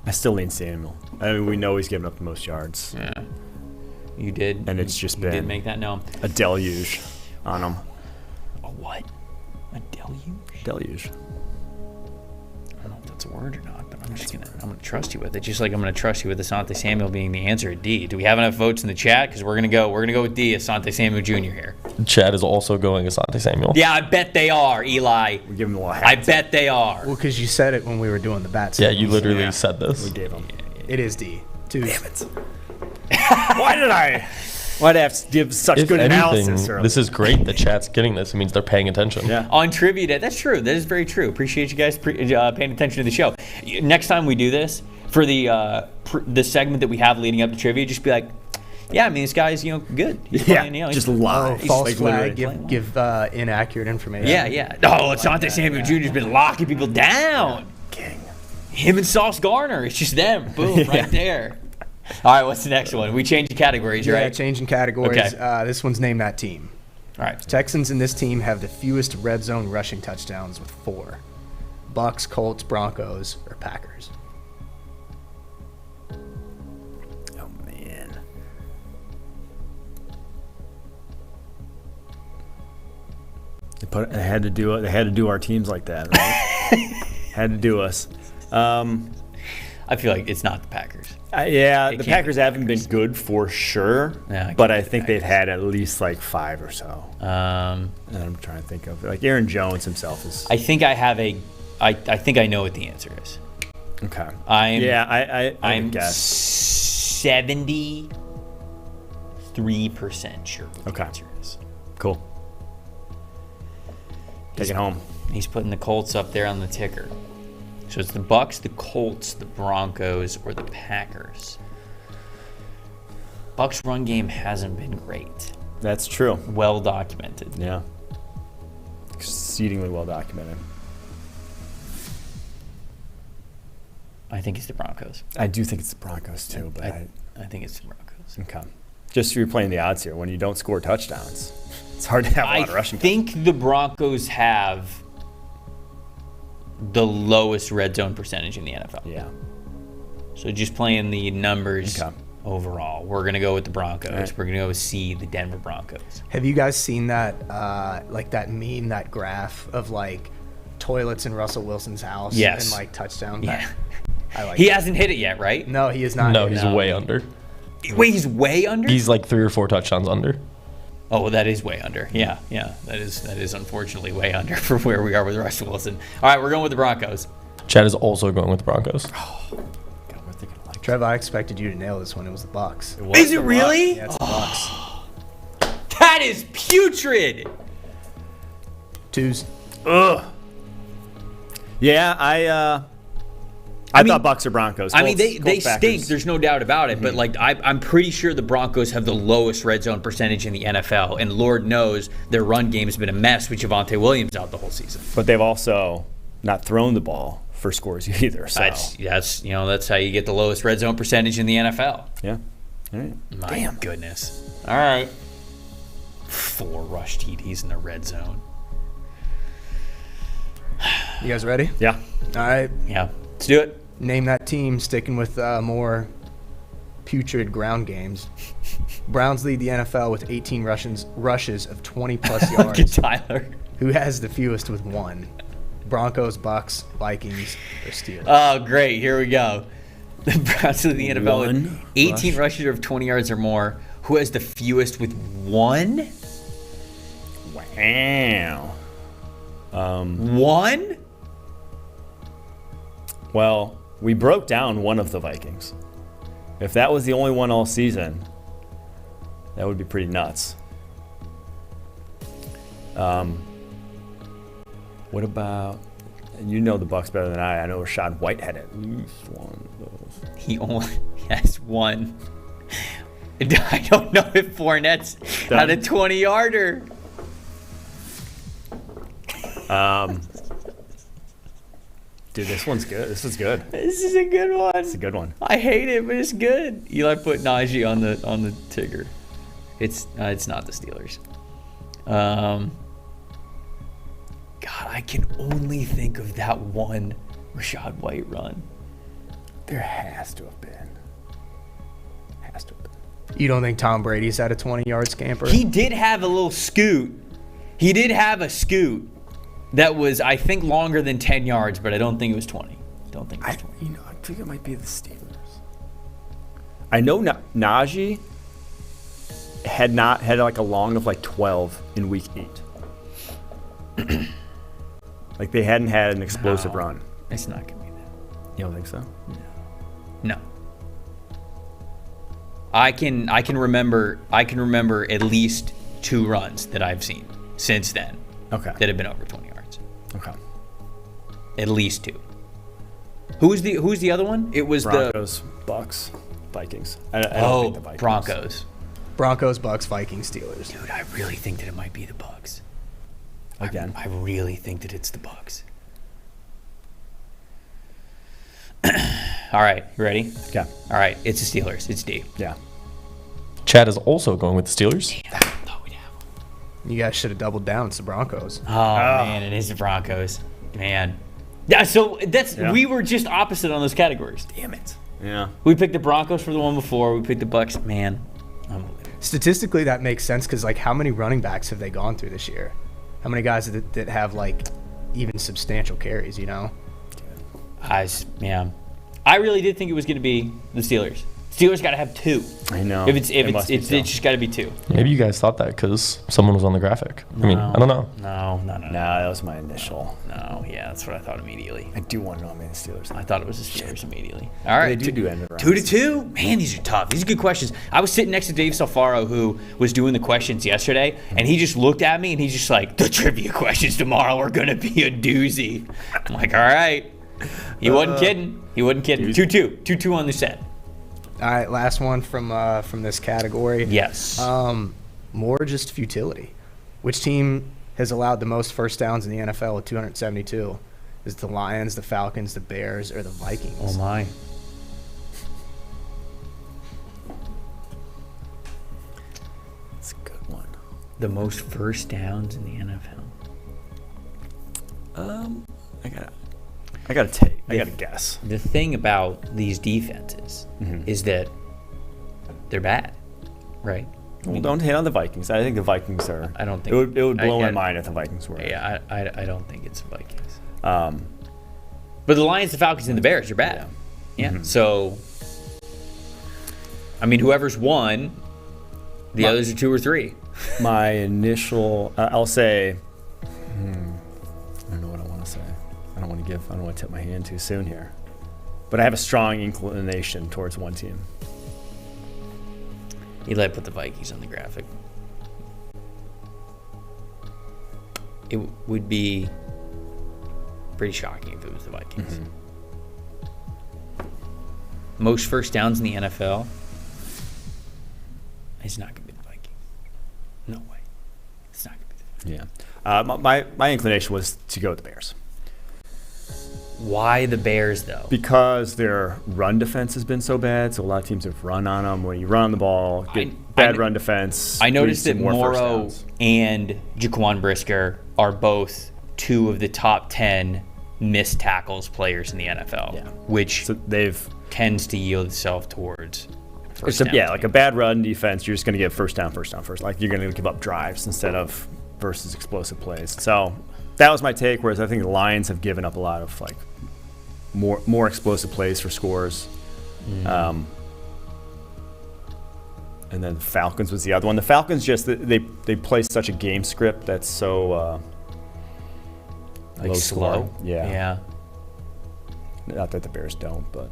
I still lean Samuel. I mean, we know he's given up the most yards. Yeah. You did. And it's just been did make that known. A deluge on him. A what? A deluge? Deluge. I don't know if that's a word or not, but I'm gonna trust you with it. Just like I'm gonna trust you with Asante Samuel being the answer at D. Do we have enough votes in the chat? Because we're gonna go with D, Asante Samuel Jr. here. Chad is also going Asante Samuel. Yeah, I bet they are, Eli. We give him a little hat. I bet they are. Well, because you said it when we were doing the bats. Yeah, you literally said this. We gave him. It is D. Damn it. Why'd I have to give such good analysis earlier? This is great that chat's getting this. It means they're paying attention. Yeah. On Trivia Day. That's true. That is very true. Appreciate you guys paying attention to the show. Next time we do this, for the segment that we have leading up to Trivia, just be like, yeah, I mean, this guy's, Yeah, good. He's playing, just lie. False flag, give inaccurate information. Yeah. Oh, Asante Samuel Jr. has been locking people down. King. Him and Sauce Gardner. It's just them. Boom, right there. All right, what's the next one? We changing categories, right? Yeah, changing categories. Okay. This one's Name That Team. All right. Texans in this team have the fewest red zone rushing touchdowns with 4. Bucks, Colts, Broncos, or Packers. Oh, man. They had to do it. They had to do our teams like that, right? Had to do us. I feel like it's not the Packers. The Packers haven't been good for sure, but I think they've had at least like 5 or so. And I'm trying to think of like Aaron Jones himself is. I think I have I think I know what the answer is. Okay. I'm guess 73% sure what the answer is. Cool. Take it home. He's putting the Colts up there on the ticker. So it's the Bucks, the Colts, the Broncos, or the Packers. Bucks' run game hasn't been great. That's true. Well documented. Yeah. Exceedingly well documented. I think it's the Broncos. I do think it's the Broncos too, but I think it's the Broncos. Okay. Just you're playing the odds here. When you don't score touchdowns, it's hard to have a lot of rushing. I think the Broncos have the lowest red zone percentage in the NFL. Yeah. So just playing the numbers overall, we're going to go with the Broncos. Right. We're going to go with C, the Denver Broncos. Have you guys seen that, like that meme, that graph of like toilets in Russell Wilson's house? Yes. And like touchdown? Yeah. I like he that. hasn't hit it yet, right? No, he is not. No, he's way under. Wait, he's way under? He's like 3 or 4 touchdowns under. Oh, well, that is way under. Yeah. That is unfortunately way under for where we are with Russell Wilson. All right, we're going with the Broncos. Chad is also going with the Broncos. Oh, God, we're thinking like Trev, I expected you to nail this one. It was the Bucks. Is it really? Yeah, it's the Bucks. That is putrid. 2s. Ugh. Yeah, I thought Bucks or Broncos. I mean, they Colts, stink. Packers. There's no doubt about it. But like, I'm pretty sure the Broncos have the lowest red zone percentage in the NFL, and Lord knows their run game has been a mess with Javonte Williams out the whole season. But they've also not thrown the ball for scores either. So that's how you get the lowest red zone percentage in the NFL. Yeah. All right. My goodness. All right. 4 rush TDs in the red zone. You guys ready? Yeah. All right. Yeah. Let's do it. Name that team, sticking with more putrid ground games. Browns lead the NFL with 18 rushes of 20-plus yards. Look at Tyler. Who has the fewest with 1? Broncos, Bucks, Vikings, or Steelers? Oh, great. Here we go. The Browns lead the NFL with 18 rushes of 20 yards or more. Who has the fewest with 1? Wow. 1? Well, we broke down one of the Vikings. If that was the only one all season, that would be pretty nuts. What about And you know the Bucs better than I. I know Rashad White had at least one of those. He only has one. I don't know if Fournette's had a 20-yarder. Dude, this one's good. This is good. This is a good one. It's a good one. I hate it, but it's good. Eli put Najee on the Tigger. It's not the Steelers. God, I can only think of that one Rashad White run. There has to have been. Has to have been. You don't think Tom Brady's had a 20-yard scamper? He did have a little scoot. He did have a scoot that was, I think, longer than 10 yards, but I don't think it was 20. Don't think it was 20. I think it might be the Steelers. I know Najee had like a long of like 12 in week 8. Like they hadn't had an explosive run. It's not gonna be that. You don't think so? No. I can remember at least 2 runs that I've seen since then. Okay. That have been over 20 yards. Okay. At least 2. Who's the other one? It was Broncos, Bucks, Vikings. I don't think the Vikings. Broncos, Bucks, Vikings, Steelers. Dude, I really think that it might be the Bucks. Again. I really think that it's the Bucks. All right, you ready? Okay. All right, it's the Steelers. It's D. Yeah. Chad is also going with the Steelers. Damn, I thought we'd have them. You guys should have doubled down. It's the Broncos. Oh, man, it is the Broncos. Man. Yeah, so we were just opposite on those categories. Damn it. Yeah. We picked the Broncos for the one before. We picked the Bucks. Man, unbelievable. Statistically, that makes sense because, like, how many running backs have they gone through this year? How many guys that have, like, even substantial carries, you know? Yeah. I really did think it was going to be the Steelers. Steelers got to have 2. I know. It's just got to be 2. Maybe you guys thought that because someone was on the graphic. I mean, I don't know. No. No, that was my initial. No, yeah, that's what I thought immediately. I do want to know how many the Steelers. I thought it was the Steelers immediately. All right. They do end around. 2-2? Man, these are tough. These are good questions. I was sitting next to Dave Salfaro, who was doing the questions yesterday, and he just looked at me, and he's just like, the trivia questions tomorrow are going to be a doozy. I'm like, all right. He wasn't kidding. 2-2. 2-2 on the set. All right, last one from this category. Yes. More just futility. Which team has allowed the most first downs in the NFL with 272? Is it the Lions, the Falcons, the Bears, or the Vikings? Oh, my. That's a good one. The most first downs in the NFL. I got to guess. The thing about these defenses is that they're bad, right? Well, don't hate on the Vikings. I think the Vikings are. I don't think it would blow my mind if the Vikings were. Yeah, I don't think it's the Vikings. But the Lions, the Falcons, and the Bears are bad. Yeah. So, I mean, whoever's won, the others are 2 or 3. My initial, I'll say. I don't know what I want to say. I don't want to tip my hand too soon here. But I have a strong inclination towards one team. Eli put the Vikings on the graphic. It would be pretty shocking if it was the Vikings. Most first downs in the NFL. It's not going to be the Vikings. No way. It's not going to be the Vikings. Yeah. My inclination was to go with the Bears. Why the Bears, though? Because their run defense has been so bad, so a lot of teams have run on them. When you run on the ball, bad run defense. I noticed that more Morrow and Jaquan Brisker are both 2 of the top 10 missed tackles players in the NFL, which tends to yield itself towards first down. Like a bad run defense, you're just going to get first down. Like you're going to give up drives instead of versus explosive plays. So that was my take, whereas I think the Lions have given up a lot of like more explosive plays for scores. And then the Falcons was the other one. The Falcons just they play such a game script that's so like low slow. scoring. Yeah. Not that the Bears don't, but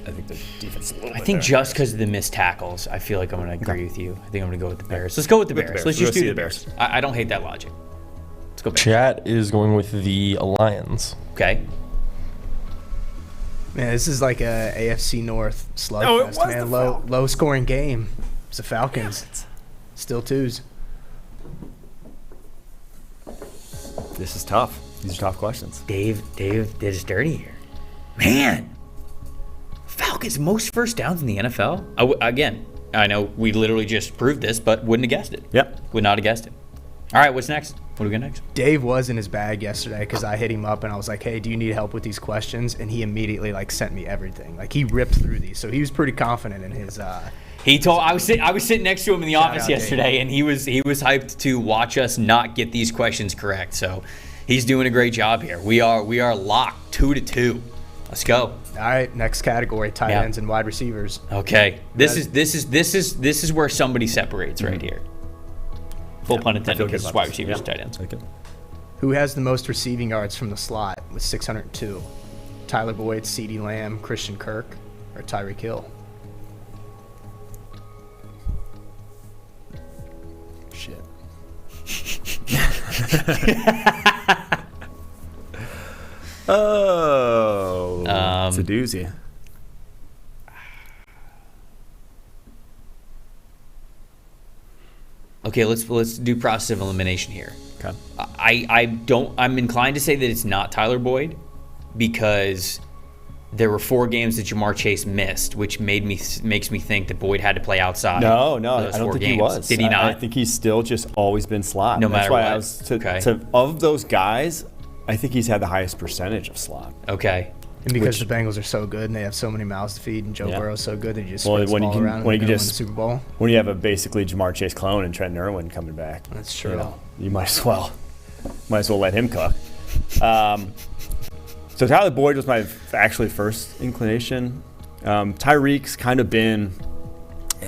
I think the defense is a little bit I think better. just because of the missed tackles, I feel like I'm going to agree with you. I think I'm going to go with the Bears. Let's go with the Bears. Let's just do the Bears. I don't hate that logic. Let's go back. Chat is going with the Lions. Okay. Man, this is like a AFC North slugfest, man. Low scoring game. It's the Falcons. Still twos. This is tough. These are tough questions. Dave did us dirty here. Man. Falcons most first downs in the NFL. Again, I know we literally just proved this, but wouldn't have guessed it. Yep. Would not have guessed it. All right, what's next? What do we got next? Dave was in his bag yesterday because I hit him up and I was like, hey, do you need help with these questions? And he immediately sent me everything. He ripped through these. So he was pretty confident in his He told I was sitting next to him in the office yesterday, Dave. and he was hyped to watch us not get these questions correct. So he's doing a great job here. We are locked 2-2. Let's go. All right, next category: tight ends and wide receivers. Okay, this is where somebody separates right here. Full pun intended, because it's wide receivers and tight ends. Okay. Who has the most receiving yards from the slot with 602? Tyler Boyd, CeeDee Lamb, Christian Kirk, or Tyreek Hill? Shit. Oh, it's a doozy. Okay, let's do process of elimination here. Okay. I'm inclined to say that it's not Tyler Boyd because there were 4 games that Jamar Chase missed, which makes me think that Boyd had to play outside. No, for I those don't 4 think games. he was. Did he not? I think he's still just always been slot. No That's matter why what. I was Okay. of those guys, I think he's had the highest percentage of slot. Okay. And because the Bengals are so good and they have so many mouths to feed, and Joe Burrow's so good that he just Well, spreads the ball around when and you win the just Super Bowl. when you have a basically Jamar Chase clone and Trent Irwin coming back, That's true. You might as well let him cook. So Tyler Boyd was my actually first inclination. Tyreek's kind of been,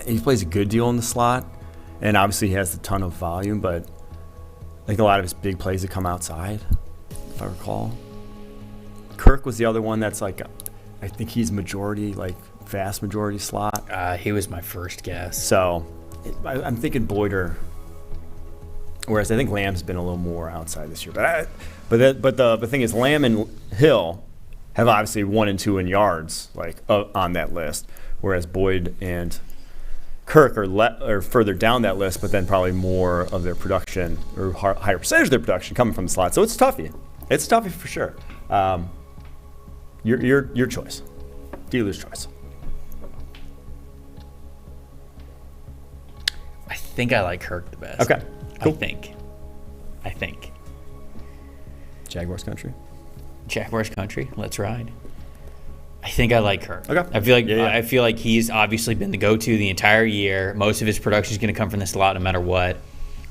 he plays a good deal in the slot, and obviously he has a ton of volume, but I think a lot of his big plays that come outside, if I recall. Kirk was the other one that's I think he's vast majority slot. He was my first guess. So I'm thinking Boyd whereas I think Lamb's been a little more outside this year. But the thing is, Lamb and Hill have obviously 1 and 2 in yards on that list, whereas Boyd and Kirk are further down that list, but then probably more of their production or higher percentage of their production coming from the slot. So it's toughie. It's toughie for sure. Your choice. Dealer's choice. I think I like Kirk the best. Okay. Cool. I think. Jaguars country. Jaguars country. Let's ride. I think I like Kirk. Okay. I feel like he's obviously been the go-to the entire year. Most of his production is going to come from the slot no matter what.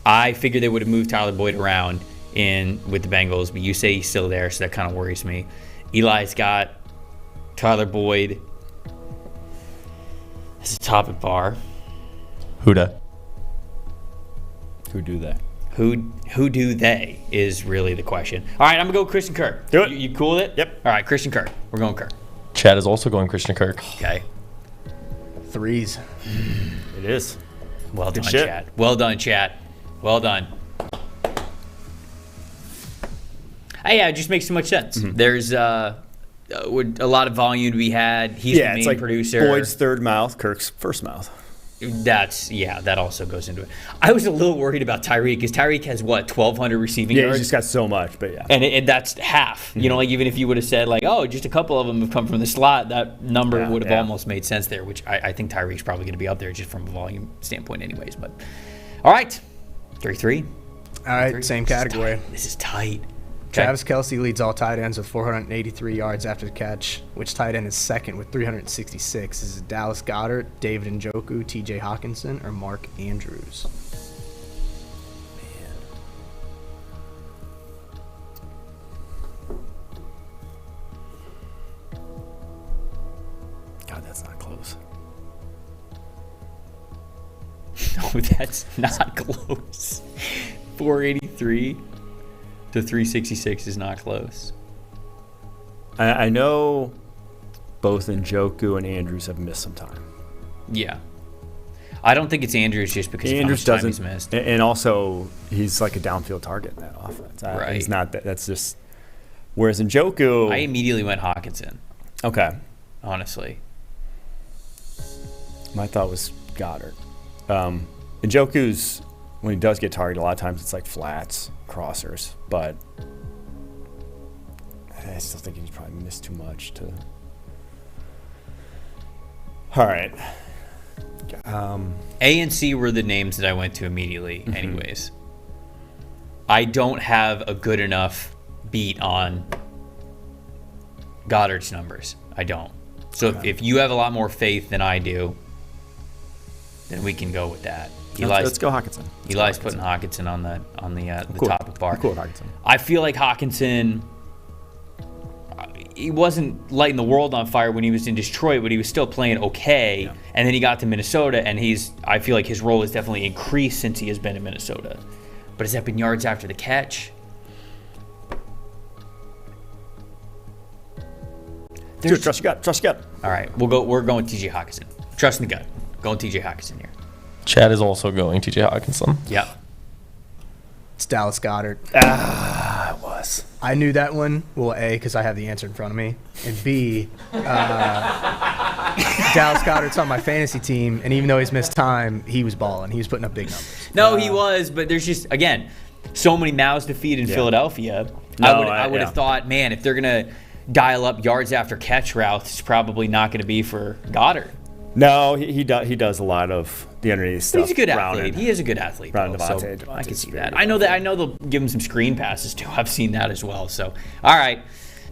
I figured they would have moved Tyler Boyd around with the Bengals, but you say he's still there, so that kind of worries me. Eli's got Tyler Boyd as a top at bar. Who da? Who do that? Who do they is really the question. All right, I'm going to go Christian Kirk. Do it. You cool with it? Yep. All right, Christian Kirk. We're going Kirk. Chad is also going Christian Kirk. Okay. Threes. It is. Well done, shit. Chad. Well done, Chad. Well done. Yeah, it just makes so much sense. Mm-hmm. There's a lot of volume to be had. He's the main producer. Boyd's third mouth, Kirk's first mouth. That also goes into it. I was a little worried about Tyreek because Tyreek has 1,200 receiving yards. Yeah, he's just got so much, but yeah. And that's half. Mm-hmm. You know, even if you would have said just a couple of them have come from the slot, that number would have almost made sense there. Which I think Tyreek's probably going to be up there just from a volume standpoint, anyways. But all right, 3-3. All right, same category. This is tight. Travis Kelce leads all tight ends with 483 yards after the catch. Which tight end is second with 366? Is it Dallas Goedert, David Njoku, T.J. Hawkinson, or Mark Andrews? God, that's not close. No, that's not close. 483 to 366 is not close. I know both Njoku and Andrews have missed some time. Yeah. I don't think it's Andrews just because Andrews of how much time doesn't, he's missed. and also he's like a downfield target in that offense. Right. He's not that. That's just. Whereas Njoku, I immediately went Hawkinson, okay. honestly. My thought was Goddard. Njoku's, when he does get targeted, a lot of times it's like flats, crossers, but I still think he's probably missed too much to. All right. A and C were the names that I went to immediately, anyways. I don't have a good enough beat on Goddard's numbers. I don't. So if you have a lot more faith than I do, then we can go with that. Let's go Hawkinson. Eli's putting Hawkinson on the Cool. top of the bar. I'm cool with Hawkinson. I feel like Hawkinson, he wasn't lighting the world on fire when he was in Detroit, but he was still playing okay. Yeah. And then he got to Minnesota, and I feel like his role has definitely increased since he has been in Minnesota. But has that been yards after the catch? Dude, trust your gut. Trust your gut. All right, we're going TJ Hawkinson. Trust in the gut. Going TJ Hawkinson here. Chad is also going TJ Hawkinson. Yep. It's Dallas Goddard. It was. I knew that one. Well, A, because I have the answer in front of me. And B, Dallas Goddard's on my fantasy team, and even though he's missed time, he was balling. He was putting up big numbers. No, he was, but there's just, again, so many mouths to feed in Philadelphia. I would have thought, man, if they're going to dial up yards after catch routes, it's probably not going to be for Goddard. No, he does a lot of the underneath stuff. He's a good athlete. He is a good athlete. Round Though, Devontae, so I can see very that. good I know they'll give him some screen passes too. I've seen that as well. So, all right,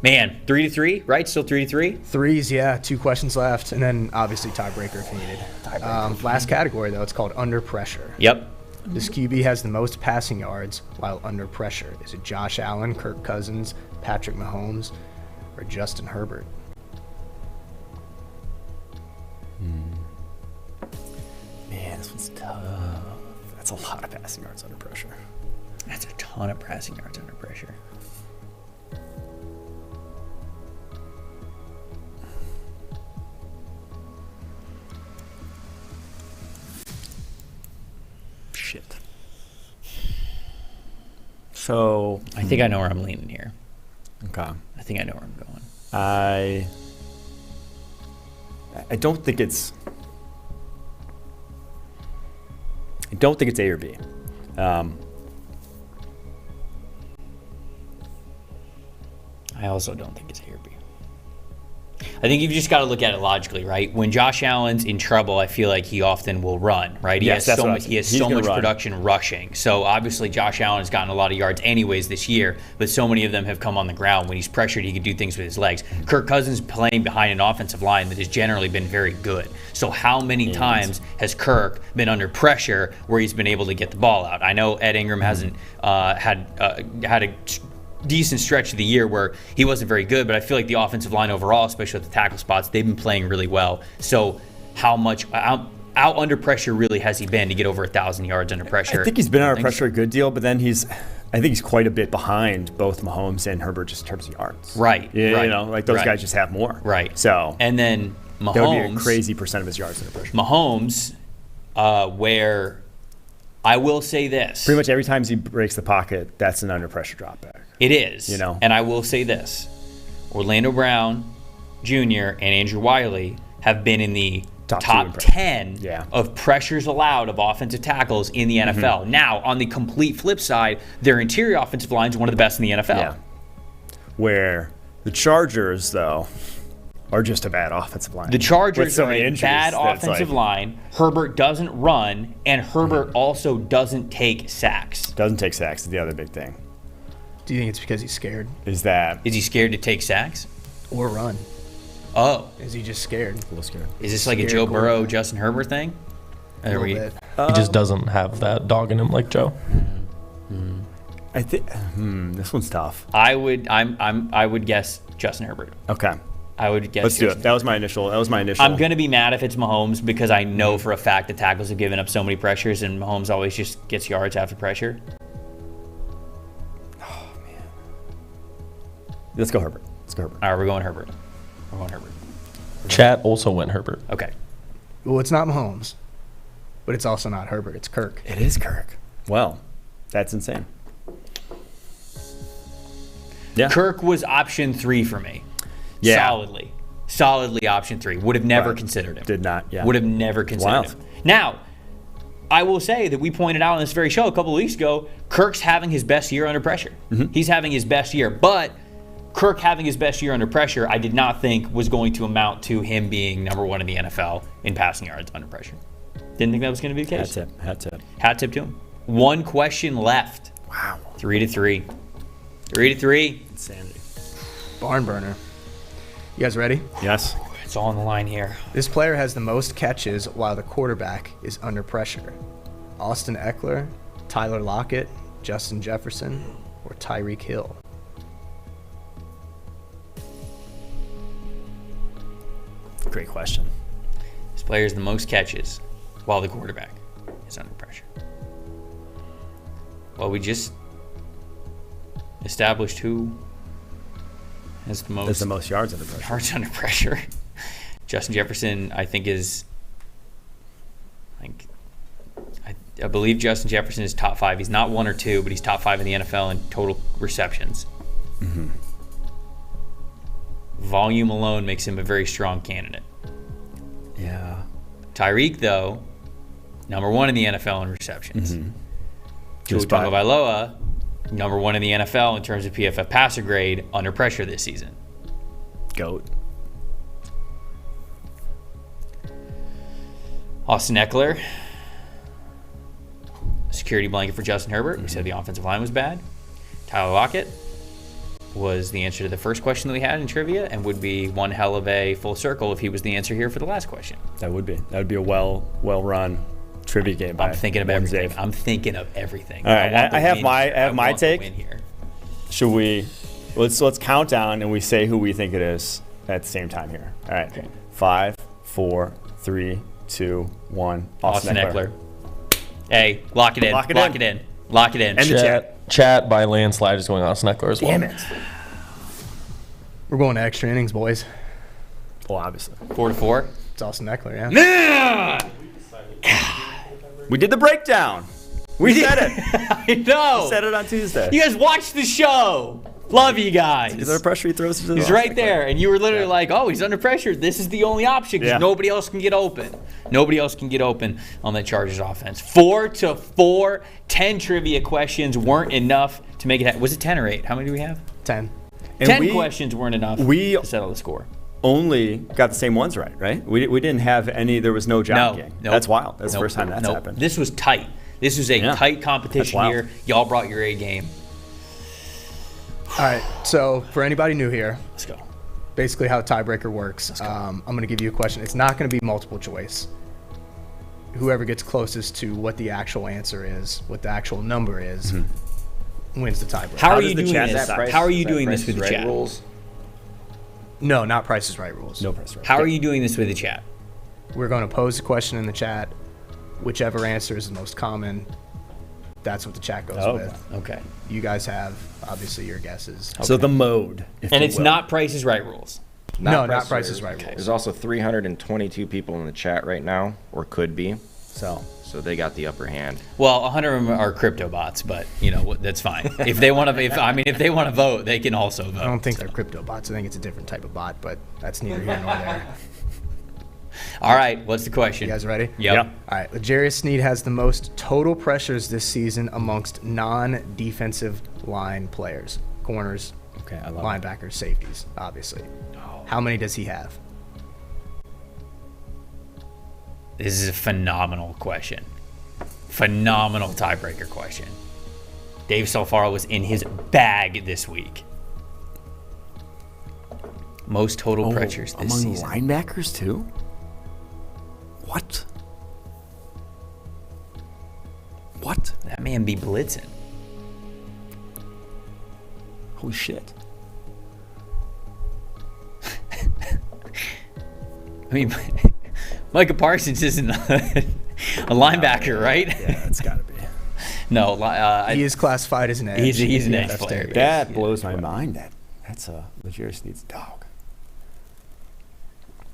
man, 3-3, right? Still 3-3. Threes, yeah. 2 questions left, and then obviously tiebreaker if needed. Last category though, it's called under pressure. Yep. This QB has the most passing yards while under pressure. Is it Josh Allen, Kirk Cousins, Patrick Mahomes, or Justin Herbert? Man, this one's tough. That's a lot of passing yards under pressure. That's a ton of passing yards under pressure. Shit. So I think I know where I'm leaning here. okay. I think I know where I'm going. I don't think it's A or B. I also don't think it's A or B. I think you've just got to look at it logically, right? When Josh Allen's in trouble, I feel like he often will run, right? He has so much production rushing. So obviously Josh Allen has gotten a lot of yards anyways this year, but so many of them have come on the ground. When he's pressured, he can do things with his legs. Kirk Cousins playing behind an offensive line that has generally been very good. So how many times has Kirk been under pressure where he's been able to get the ball out? I know Ed Ingram hasn't had a decent stretch of the year where he wasn't very good, but I feel like the offensive line overall, especially at the tackle spots, they've been playing really well. So how much out under pressure really has he been to get over 1,000 yards under pressure? I think he's been under pressure a good deal, but then I think he's quite a bit behind both Mahomes and Herbert just in terms of yards. Right. You right, know, like those right. guys just have more. Right. So and then Mahomes, that would be a crazy percent of his yards under pressure. Mahomes, where I will say this. Pretty much every time he breaks the pocket, that's an under pressure drop back. It is. You know. And I will say this. Orlando Brown Jr. and Andrew Wiley have been in the top 10 of pressures allowed of offensive tackles in the NFL. Now, on the complete flip side, their interior offensive line is one of the best in the NFL. Yeah. Where the Chargers, though, are just a bad offensive line. The Chargers so are a bad offensive line. Herbert doesn't run, and Herbert also doesn't take sacks. Doesn't take sacks is the other big thing. Do you think it's because he's scared? Is he scared to take sacks? Or run? Oh. Is he just scared? A little scared. Is this like a Joe Burrow, Justin Herbert thing? A little bit. He just doesn't have that dog in him like Joe. I think this one's tough. I would guess Justin Herbert. Okay. I would guess. Let's do it. That was my initial. I'm gonna be mad if it's Mahomes because I know for a fact that tackles have given up so many pressures, and Mahomes always just gets yards after pressure. Oh man. Let's go Herbert. All right, we're going Herbert. Chat also went Herbert. Okay. Well, it's not Mahomes, But it's also not Herbert. It's Kirk. It is Kirk. Well, that's insane. Yeah. Kirk was option 3 for me. Yeah. Solidly option 3. Would have never considered him. Did not, yeah. Would have never considered Wild. him. Now, I will say that we pointed out on this very show a couple of weeks ago, Kirk's having his best year under pressure. Mm-hmm. He's having his best year. But Kirk having his best year under pressure, I did not think was going to amount to him being number 1 in the NFL in passing yards under pressure. Didn't think that was going to be the case. Hat tip to him. 1 question left. Wow. 3-3. 3-3. Insanity. Barn burner. You guys ready? Yes. It's all on the line here. This player has the most catches while the quarterback is under pressure. Austin Eckler, Tyler Lockett, Justin Jefferson, or Tyreek Hill? Great question. This player has the most catches while the quarterback is under pressure. Well, we just established who has the most. That's the most yards under pressure. Yards under pressure. Justin Jefferson, I think, I believe Justin Jefferson is top 5. He's not 1 or 2, but he's top 5 in the NFL in total receptions. Mm-hmm. Volume alone makes him a very strong candidate. Yeah. Tyreek, though, number 1 in the NFL in receptions. Mm-hmm. Tua Tagovailoa, number 1 in the NFL in terms of PFF passer grade under pressure this season. GOAT. Austin Eckler, security blanket for Justin Herbert. We said the offensive line was bad. Tyler Lockett was the answer to the first question that we had in trivia and would be one hell of a full circle if he was the answer here for the last question. That would be. That would be a well-run trivia game. I'm thinking of everything. I'm thinking of everything. All right, I have my take. Here. Should we? Let's count down and we say who we think it is at the same time here. All right. Okay. 5, 4, 3, 2, 1. Austin Eckler. Hey, lock it in. Lock it in. And the chat by landslide is going Austin Eckler as well. Damn it. We're going to extra innings, boys. Well, obviously. 4-4. It's Austin Eckler, yeah. We did the breakdown. We said it. I know. We said it on Tuesday. You guys watched the show. Love you guys. Is there a pressure he throws to the He's right there, and you were literally like, "Oh, he's under pressure. This is the only option because nobody else can get open. Nobody else can get open on that Chargers offense." 4-4. 10 trivia questions weren't enough to make it happen. Was it 10 or 8? How many do we have? 10. 10 questions weren't enough to settle the score. Only got the same ones right? We didn't have any. There was no jockeying. No. That's wild. That's the first time that's happened. This was tight. This was a tight competition here. Y'all brought your A game. All right, so for anybody new here, let's go. Basically how tiebreaker works. I'm going to give you a question. It's not going to be multiple choice. Whoever gets closest to what the actual answer is, what the actual number is, wins the tiebreaker. How are you doing this? How are you doing this with the chat? Rules? No, not Price is Right rules. No Price is Right. How are you doing this with the chat? We're going to pose a question in the chat. Whichever answer is the most common, that's what the chat goes with. Okay. You guys have, obviously, your guesses. So the mode. And it's not Price is Right rules. No, not Price is Right rules. There's also 322 people in the chat right now, or could be. So they got the upper hand. Well, 100 of them are crypto bots, but that's fine. If they want to vote, they can also vote. I don't think they're crypto bots. I think it's a different type of bot, but that's neither here nor there. All right, what's the question? You guys ready? Yep. All right, L'Jarius Sneed has the most total pressures this season amongst non-defensive line players. Corners, linebackers, safeties, obviously. How many does he have? This is a phenomenal question. Phenomenal tiebreaker question. Dave Salfaro was in his bag this week. Most total pressures this among season. Linebackers too? What? That man be blitzing. Holy shit. I mean, Micah Parsons isn't a linebacker, right? Yeah, it's got to be. No, he is classified as an edge. He's an edge player. That blows my mind. That's a L'Jarius Sneed's dog.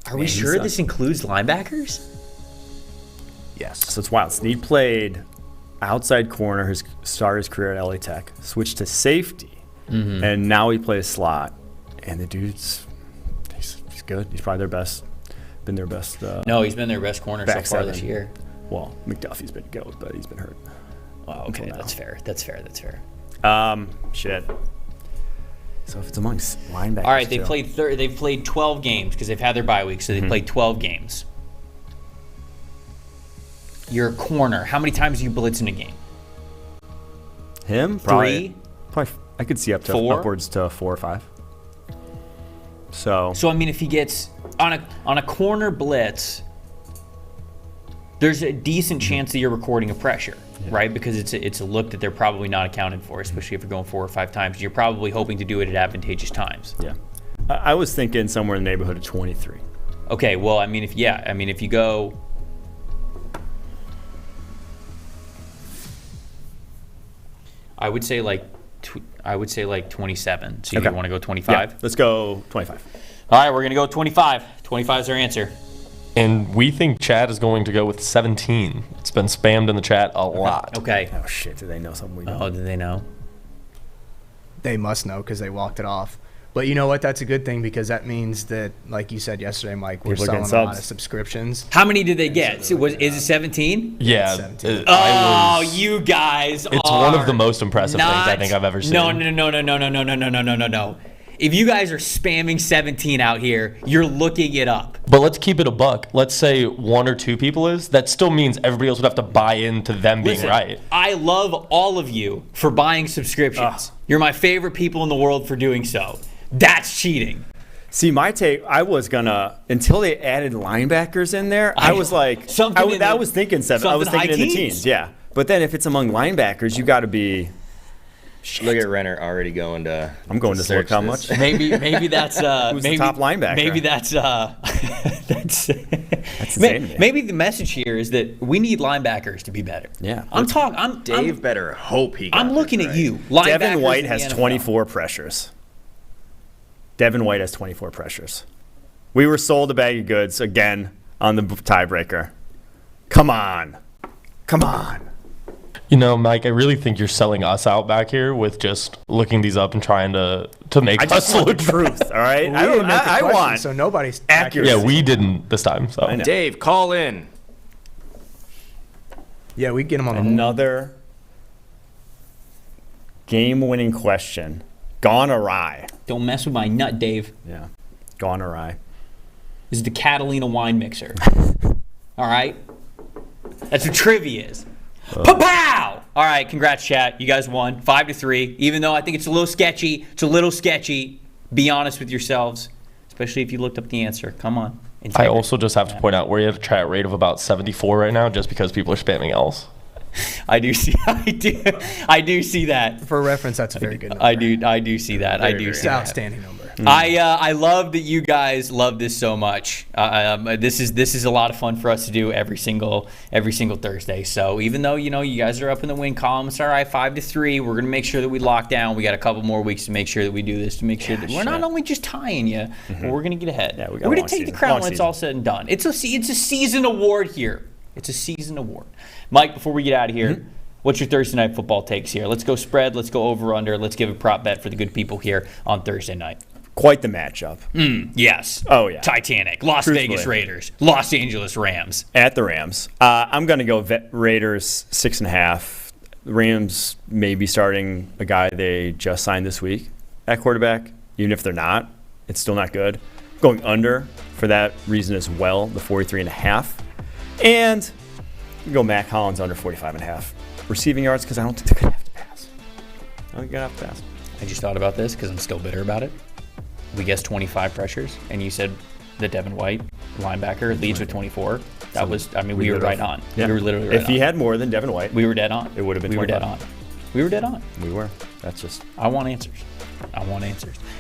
Are we sure this includes linebackers? Yes. So it's wild. Snead played outside corner, started his career at LA Tech, switched to safety, and now he plays slot. And the dude's he's good. He's probably been their best. No, he's been their best corner so back far seven. this year. Well, McDuffie's been goat, but he's been hurt. Well, okay, that's fair. That's fair. Shit. So if it's amongst linebackers, All right, too. they've played 12 games because they've had their bye week, so they played 12 games. You're a corner. How many times do you blitz in a game? Him? Three? Probably. I could see up to 4? upwards to 4 or 5. So I mean, if he gets on a corner blitz, there's a decent chance that you're recording a pressure, right? Because it's a look that they're probably not accounted for, especially if you're going 4 or 5 times. You're probably hoping to do it at advantageous times. yeah, I was thinking somewhere in the neighborhood of 23. Okay, well, I mean, if you go. I would say like 27. So you want to go 25? Yeah, let's go 25. All right, we're going to go 25. 25 is our answer. And we think Chad is going to go with 17. It's been spammed in the chat a lot. Okay. Oh shit! Do they know something we know? Oh, do they know? They must know because they walked it off. But you know what? That's a good thing because that means that, like you said yesterday, Mike, we're People are selling getting a lot subs. of subscriptions. How many did they get? Is it 17? Yeah. 17. Oh, you guys It's are one of the most impressive things I not- think I've ever seen. No. If you guys are spamming 17 out here, you're looking it up. But let's keep it a buck. Let's say 1 or 2 people is. That still means everybody else would have to buy into them being Listen, right. I love all of you for buying subscriptions. You're my favorite people in the world for doing so. That's cheating. See, my take, I was gonna until they added linebackers in there. I was like, I was thinking 7. I was something thinking in the high teens. teens, yeah. But then if it's among linebackers, you got to be. Look at Renner already going to. I'm going to search look how this. much. Maybe that's Who's the top linebacker? Maybe that's insane to me. maybe the message here is that we need linebackers to be better. Yeah. Dave better hope he. I'm got looking this at right. you. Devin Linebackers White in the has NFL. 24 pressures. Devin White has 24 pressures. We were sold a bag of goods again on the tiebreaker. Come on. You know, Mike, I really think you're selling us out back here with just looking these up and trying to make I us just want the look truth, all right? We didn't make the I question, want so nobody's accuracy. Yeah, we didn't this time. So I know. Dave, call in. Yeah, we get them on the Another game-winning question. Gone awry. Don't mess with my nut, Dave. Yeah. Gone awry. This is the Catalina wine mixer. All right? That's what trivia is. Pa-pow! All right, congrats, chat. You guys won 5-3. Even though I think it's a little sketchy. Be honest with yourselves, especially if you looked up the answer. Come on. I Integrity. also just have to point out we're at a chat rate of about 74 right now just because people are spamming else. I do see that. For reference, that's a very good number. I do see that. It's an outstanding number. I love that you guys love this so much. This is a lot of fun for us to do every single Thursday. So even though you guys are up in the win column, it's all right. 5-3. We're gonna make sure that we lock down. We got a couple more weeks to make sure that we do this to make sure that we're not only just tying you, but we're gonna get ahead. Yeah, we got we're a gonna long take the season. crown Long when it's season. all said and done. It's a season award here. It's a season award. Mike, before we get out of here. What's your Thursday night football takes here? Let's go spread. Let's go over under. Let's give a prop bet for the good people here on Thursday night. Quite the matchup. Yes. Oh, yeah. Titanic. Las Truthfully. Vegas Raiders. Los Angeles Rams. At the Rams. I'm going to go Raiders 6.5. The Rams may be starting a guy they just signed this week at quarterback. Even if they're not, it's still not good. Going under for that reason as well, the 43.5. And go Matt Collins under 45.5. Receiving yards because I don't think they're going to have to pass. I don't think they're going to have to pass. I just thought about this because I'm still bitter about it. We guessed 25 pressures, and you said the Devin White linebacker leads with 24. That was, we were right on. Yeah. We were literally right on. If he had more than Devin White, we were dead on. It would have been We were dead 25. on. We were dead on. we were. That's just. I want answers.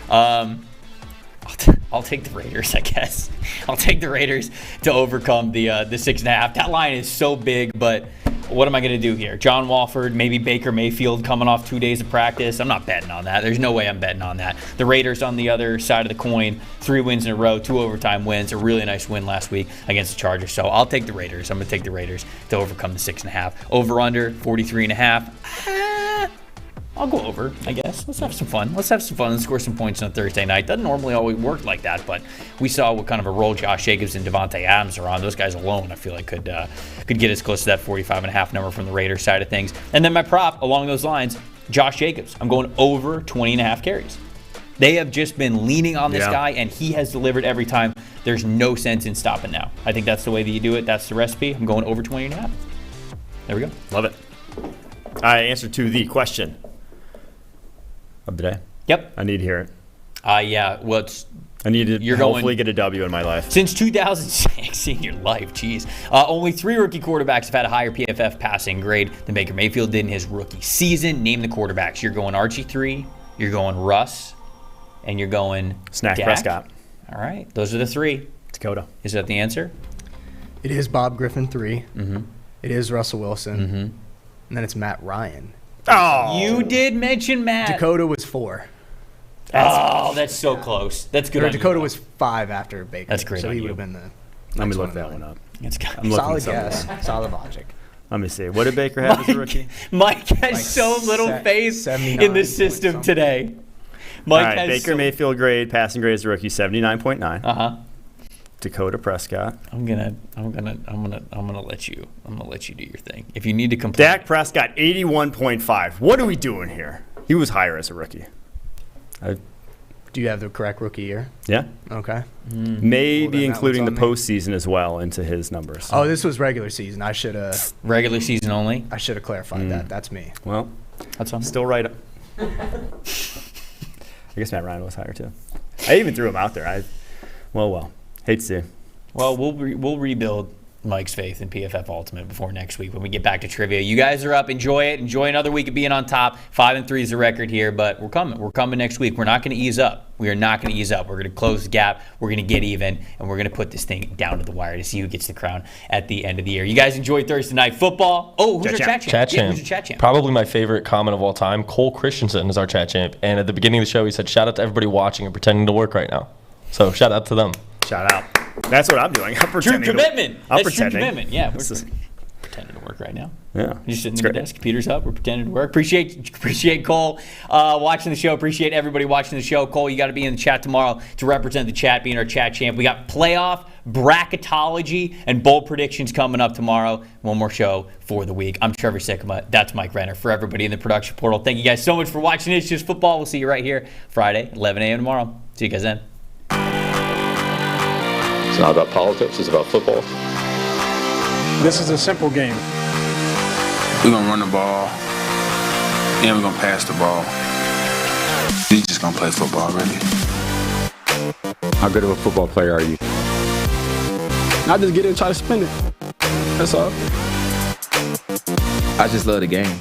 I'll take the Raiders, I guess. I'll take the Raiders to overcome the 6.5. That line is so big, but what am I going to do here? John Walford, maybe Baker Mayfield coming off 2 days of practice. I'm not betting on that. There's no way I'm betting on that. The Raiders on the other side of the coin, 3 wins in a row, 2 overtime wins, a really nice win last week against the Chargers. So I'll take the Raiders. I'm going to take the Raiders to overcome the 6.5. Over under 43.5. I'll go over, I guess. Let's have some fun. Let's score some points on a Thursday night. Doesn't normally always work like that, but we saw what kind of a role Josh Jacobs and Devontae Adams are on. Those guys alone, I feel like, could get us close to that 45.5 number from the Raiders side of things. And then my prop along those lines, Josh Jacobs. I'm going over 20.5 carries. They have just been leaning on this guy, and he has delivered every time. There's no sense in stopping now. I think that's the way that you do it. That's the recipe. I'm going over 20.5. There we go. Love it. All right, answer to the question of the day. Yep. I need to hear it. Yeah. Well, I need to hopefully get a W in my life. Since 2006 in your life, geez. Only 3 rookie quarterbacks have had a higher PFF passing grade than Baker Mayfield did in his rookie season. Name the quarterbacks. You're going Archie 3, you're going Russ, and you're going Snack Dak? Prescott. All right. Those are the 3. Dakota. Is that the answer? It is Bob Griffin 3. Mm-hmm. It is Russell Wilson. Mm-hmm. And then it's Matt Ryan. Oh. You did mention Matt. Dakota was 4. That's so close. That's good. Or on you, Dakota though. was 5 after Baker. That's great So on he you. would have been the. Let me look that one up. It's good. I'm looking Solid something guess. up. Solid logic. Let me see. What did Baker have as a rookie? Mike has so little faith in the system today. Mike All right, has Baker Mayfield grade, passing grade as a rookie, 79.9. Uh-huh. Dakota Prescott. I'm gonna let you do your thing. If you need to complain. Dak Prescott, 81.5. What are we doing here? He was higher as a rookie. Do you have the correct rookie year? Yeah. Okay. Maybe that including the one's on me. postseason as well into his numbers. Oh, this was regular season. I should have. Regular season only. I should have clarified that. That's me. Well, That's on. still right. I guess Matt Ryan was higher too. I even threw him out there. Well. Hate to see. Well, we'll rebuild Mike's faith in PFF Ultimate before next week when we get back to trivia. You guys are up. Enjoy it. Enjoy another week of being on top. 5-3 is the record here, but we're coming. We're coming next week. We're not going to ease up. We are not going to ease up. We're going to close the gap. We're going to get even, and we're going to put this thing down to the wire to see who gets the crown at the end of the year. You guys enjoy Thursday Night Football. Oh, who's our chat champ? Chat champ. Who's your chat champ? Probably my favorite comment of all time. Cole Christensen is our chat champ. And at the beginning of the show, he said, shout out to everybody watching and pretending to work right now. So shout out to them. Shout out. That's what I'm doing. I'm pretending. True commitment. I'm That's pretending. true commitment. Yeah, we're This is- pretending to work right now. Yeah. You're just sitting It's at the great. desk, computer's up, we're pretending to work. Appreciate Cole watching the show. Appreciate everybody watching the show. Cole, you got to be in the chat tomorrow to represent the chat, being our chat champ. We got playoff, bracketology, and bold predictions coming up tomorrow. One more show for the week. I'm Trevor Sikkema. That's Mike Renner. For everybody in the production portal, thank you guys so much for watching It's Just Football. We'll see you right here Friday, 11 a.m. tomorrow. See you guys then. It's not about politics, it's about football. This is a simple game. We're going to run the ball, and we're going to pass the ball. We're just going to play football, really. How good of a football player are you? Not just get it and try to spin it. That's all. I just love the game.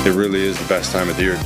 It really is the best time of the year.